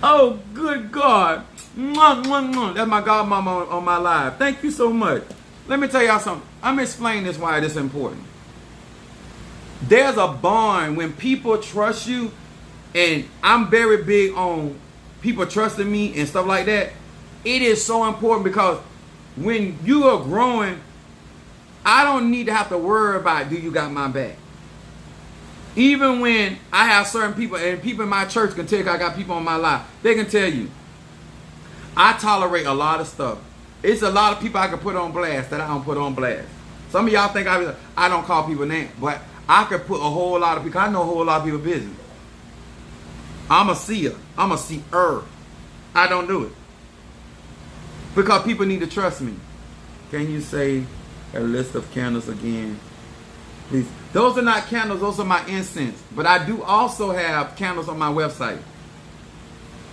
Oh, good God. Mwah, mwah, mwah. That's my godmama on my live. Thank you so much. Let me tell y'all something. I'm explaining this why this is important. There's a bond when people trust you, and I'm very big on people trusting me and stuff like that. It is so important because when you are growing, I don't need to have to worry about, do you got my back? Even when I have certain people, and people in my church can tell you I got people on my life, they can tell you, I tolerate a lot of stuff. It's a lot of people I can put on blast that I don't put on blast. Some of y'all think I don't call people names, but I could put a whole lot of people, I know a whole lot of people's business. I'm a seer. I'm a seer. I don't do it. Because people need to trust me. Can you say a list of candles again? Please. Those are not candles. Those are my incense. But I do also have candles on my website.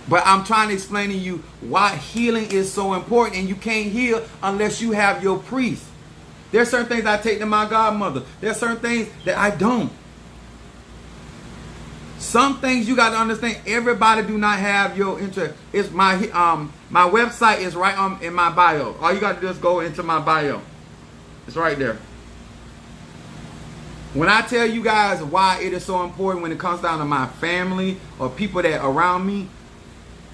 But I'm trying to explain to you why healing is so important. And you can't heal unless you have your priest. There's certain things I take to my godmother. There's certain things that I don't. Some things you got to understand. Everybody do not have your interest. It's my website is right in my bio. All you got to do is go into my bio. It's right there. When I tell you guys why it is so important when it comes down to my family or people that are around me,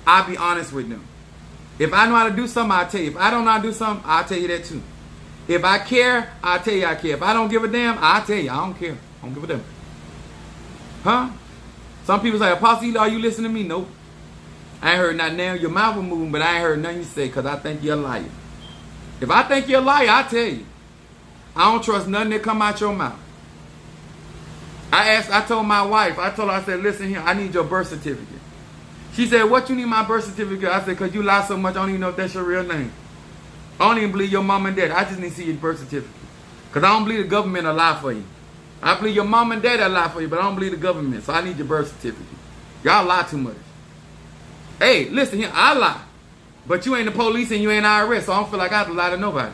I'll be honest with them. If I know how to do something, I'll tell you. If I don't know how to do something, I'll tell you that too. If I care, I'll tell you I care. If I don't give a damn, I'll tell you I don't care. I don't give a damn. Huh? Some people say, Apostle, are you listening to me? Nope. I ain't heard nothing now. Your mouth was moving, but I ain't heard nothing you say because I think you're a liar. If I think you're a liar, I tell you. I don't trust nothing that come out your mouth. I told my wife, I said, listen here, I need your birth certificate. She said, what you need my birth certificate? I said, because you lie so much, I don't even know if that's your real name. I don't even believe your mom and dad. I just need to see your birth certificate. Because I don't believe the government will lie for you. I believe your mom and dad will lie for you, but I don't believe the government. So I need your birth certificate. Y'all lie too much. Hey, listen here, I lie. But you ain't the police and you ain't IRS, so I don't feel like I have to lie to nobody.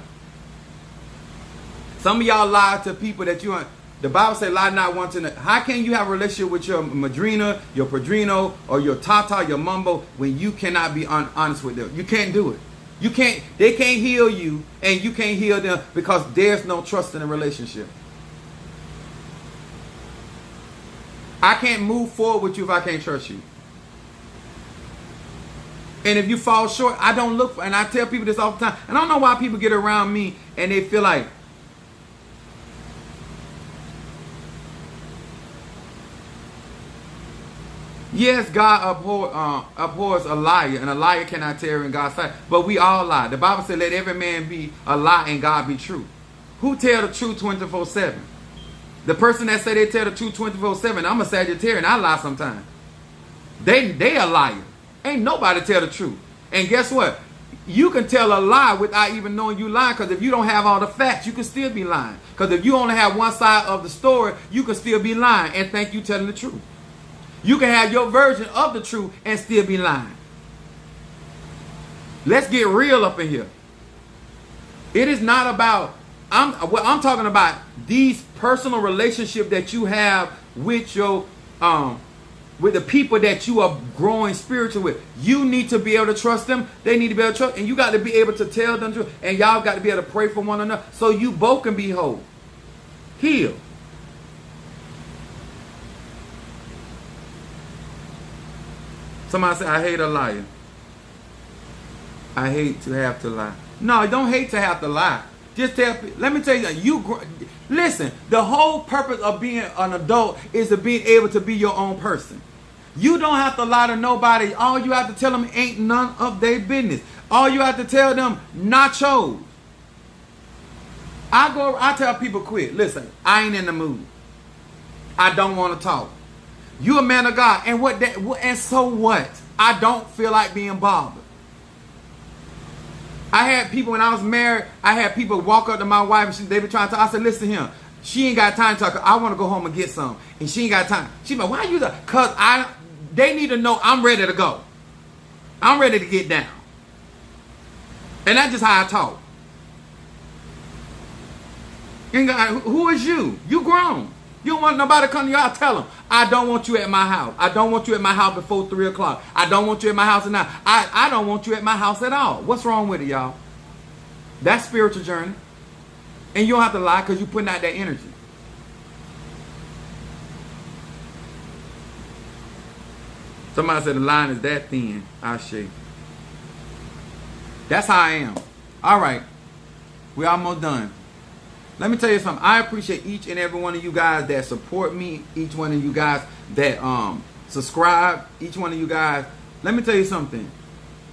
Some of y'all lie to people that you ain't. The Bible says lie not once in a... How can you have a relationship with your madrina, your padrino, or your tata, your mumbo, when you cannot be honest with them? You can't do it. You can't. They can't heal you, and you can't heal them because there's no trust in a relationship. I can't move forward with you if I can't trust you. And if you fall short, I don't look for... And I tell people this all the time. And I don't know why people get around me and they feel like... Yes, God abhors a liar, and a liar cannot tarry in God's sight. But we all lie. The Bible said, let every man be a lie and God be true. Who tell the truth 24/7? The person that say they tell the truth 24/7, I'm a Sagittarian, I lie sometimes. They a liar. Ain't nobody tell the truth. And guess what? You can tell a lie without even knowing you lying, because if you don't have all the facts, you can still be lying. Because if you only have one side of the story, you can still be lying and think you telling the truth. You can have your version of the truth and still be lying. Let's get real up in here. It is not about, I'm talking about these personal relationships that you have with your, with the people that you are growing spiritual with. You need to be able to trust them. They need to be able to trust, and you got to be able to tell them the truth. And y'all got to be able to pray for one another so you both can be whole, healed. Somebody say, I hate a liar. I hate to have to lie. No, don't hate to have to lie. Just tell people. Let me tell you, listen, the whole purpose of being an adult is to be able to be your own person. You don't have to lie to nobody. All you have to tell them ain't none of their business. All you have to tell them, nachos. I tell people quit. Listen, I ain't in the mood. I don't want to talk. You a man of God, and so what? I don't feel like being bothered. I had people when I was married. I had people walk up to my wife and they be trying to talk. I said, "Listen here, she ain't got time to talk. I want to go home and get some, and she ain't got time." She like, "Why you?" Cause they need to know I'm ready to go. I'm ready to get down, and that's just how I talk. And God, who is you? You grown. You don't want nobody to come to you. I tell them, I don't want you at my house. I don't want you at my house before 3 o'clock. I don't want you at my house at night. I don't want you at my house at all. What's wrong with it, y'all? That's spiritual journey. And you don't have to lie because you're putting out that energy. Somebody said the line is that thin. I shake. That's how I am. All right. We're almost done. Let me tell you something. I appreciate each and every one of you guys that support me. Each one of you guys that subscribe. Each one of you guys. Let me tell you something.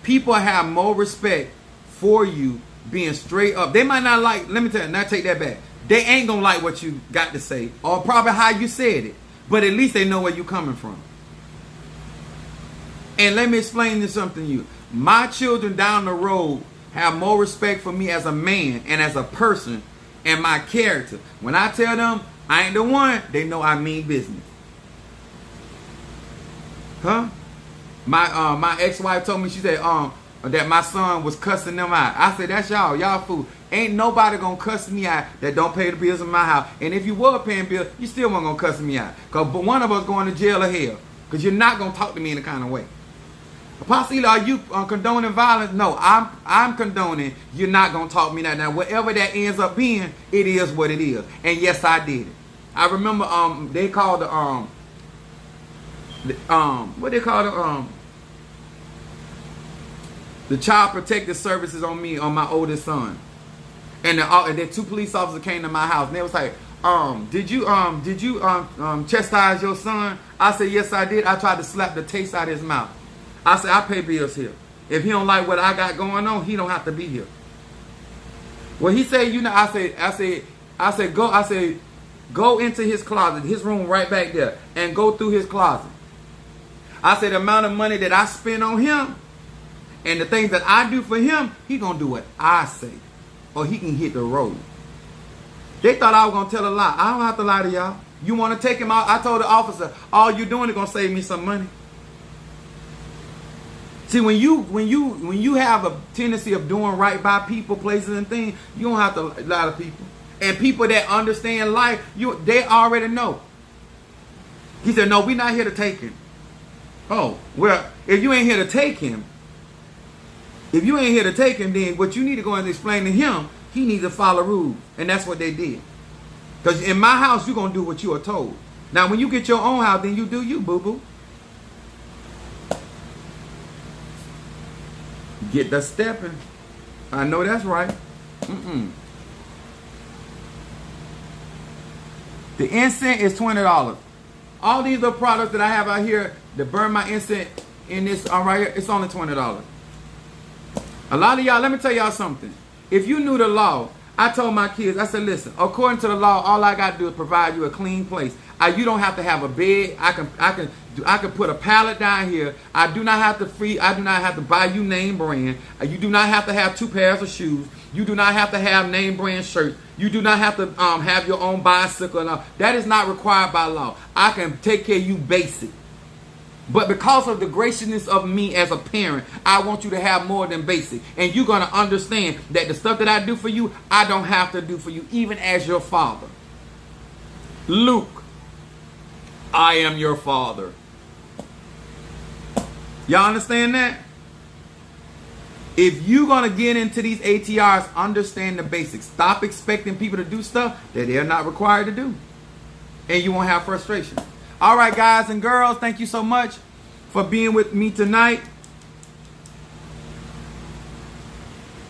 People have more respect for you being straight up. They might not like, let me tell you, now take that back. They ain't going to like what you got to say. Or probably how you said it. But at least they know where you're coming from. And let me explain this something to you. My children down the road have more respect for me as a man and as a person and my character. When I tell them I ain't the one, they know I mean business. Huh? My ex-wife told me, she said that my son was cussing them out. I said, that's y'all fool. Ain't nobody gonna cuss me out that don't pay the bills in my house. And if you were paying bills, you still weren't gonna cuss me out. But one of us going to jail or hell. Because you're not gonna talk to me in a kind of way. Apostle Eli, are you condoning violence? No, I'm condoning. You're not going to talk me that. Now, whatever that ends up being, it is what it is. And yes, I did it. I remember they called the Child Protective Services on me, on my oldest son. And the 2 police officers came to my house and they was like, did you chastise your son? I said, yes, I did. I tried to slap the taste out of his mouth. I say, I pay bills here. If he don't like what I got going on, he don't have to be here. Well, he said, you know, I said, go into his closet, his room right back there, and go through his closet. I said, the amount of money that I spend on him and the things that I do for him, he gonna do what I say, or he can hit the road. They thought I was gonna tell a lie. I don't have to lie to y'all. You want to take him out? I told the officer, all you're doing is gonna save me some money. See, when you have a tendency of doing right by people, places, and things, you don't have to lie to people. And people that understand life, they already know. He said, no, we're not here to take him. Oh, well, if you ain't here to take him, then what you need to go and explain to him, he needs to follow rules. And that's what they did. Because in my house, you're going to do what you are told. Now, when you get your own house, then you do you, boo-boo. Get the stepping. I know that's right. The incense is $20. All these little products that I have out here to burn my incense in this right here, it's only $20. A lot of y'all, let me tell y'all something. If you knew the law, I told my kids, I said, listen, according to the law, all I got to do is provide you a clean place. You don't have to have a bed. I can put a pallet down here. I do not have to buy you name brand. You do not have to have 2 pairs of shoes. You do not have to have name brand shirts. You do not have to have your own bicycle. And all. That is not required by law. I can take care of you basic. But because of the graciousness of me as a parent, I want you to have more than basic. And you're going to understand that the stuff that I do for you, I don't have to do for you, even as your father. Luke, I am your father. Y'all understand that? If you're going to get into these ATRs, understand the basics. Stop expecting people to do stuff that they're not required to do. And you won't have frustration. All right, guys and girls, thank you so much for being with me tonight.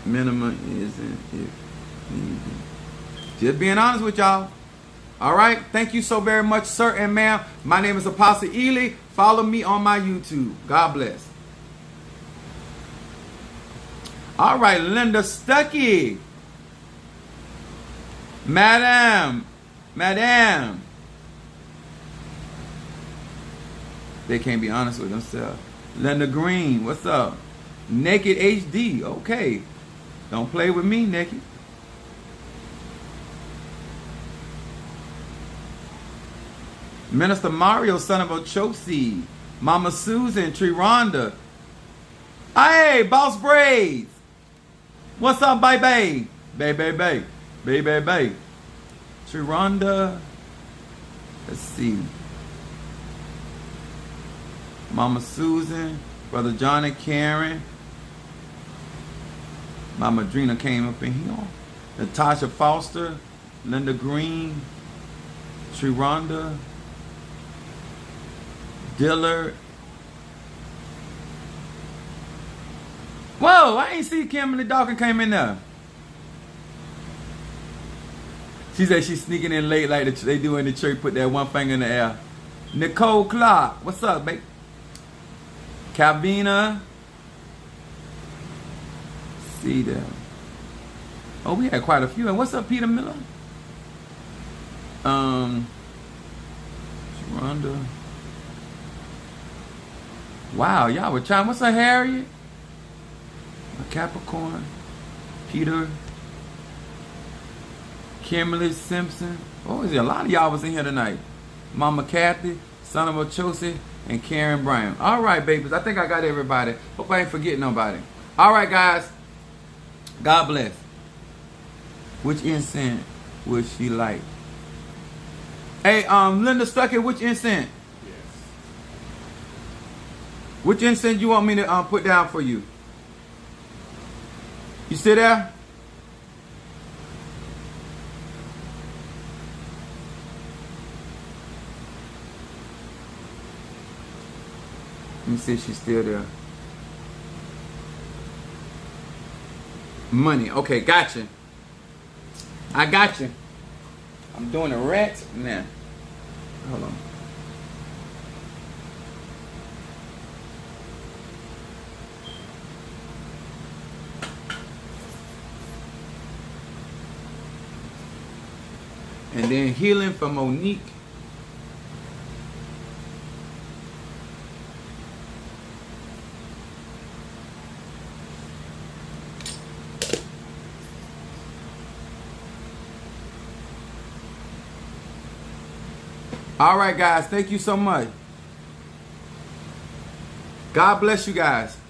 Minimum isn't if needed. Just being honest with y'all. All right, thank you so very much, sir and ma'am. My name is Apostle Ely. Follow me on my YouTube. God bless. All right, Linda Stuckey. Madam. They can't be honest with themselves. Linda Green, what's up? Naked HD, okay. Don't play with me, Naked. Minister Mario, son of Ochosi. Mama Susan, Triranda. Hey, Boss Braids. What's up, baby? Baby. Triranda. Let's see. Mama Susan, Brother John and Karen. Mama Drina came up in here. Natasha Foster, Linda Green, Triranda, Dillard. Whoa, I ain't see Kimberly Dawkins came in there. She said she's sneaking in late like they do in the church, put that one finger in the air. Nicole Clark, what's up, babe? Calvina. See them. Oh, we had quite a few. And what's up, Peter Miller? Rhonda. Wow, y'all were trying. What's up, Harriet? A Capricorn. Peter. Kimberly Simpson. Oh, is there a lot of y'all was in here tonight? Mama Kathy, son of Ochosi, and Karen Brown. All right, babies. I think I got everybody. Hope I ain't forgetting nobody. All right, guys. God bless. Which incense would she like? Hey, Linda Stuckey, which incense? Yes. Which incense you want me to put down for you? You sit there? Let me see if she's still there. Money. Okay, gotcha. I got you. I'm doing a rat now. Hold on. And then healing for Monique. All right, guys. Thank you so much. God bless you guys.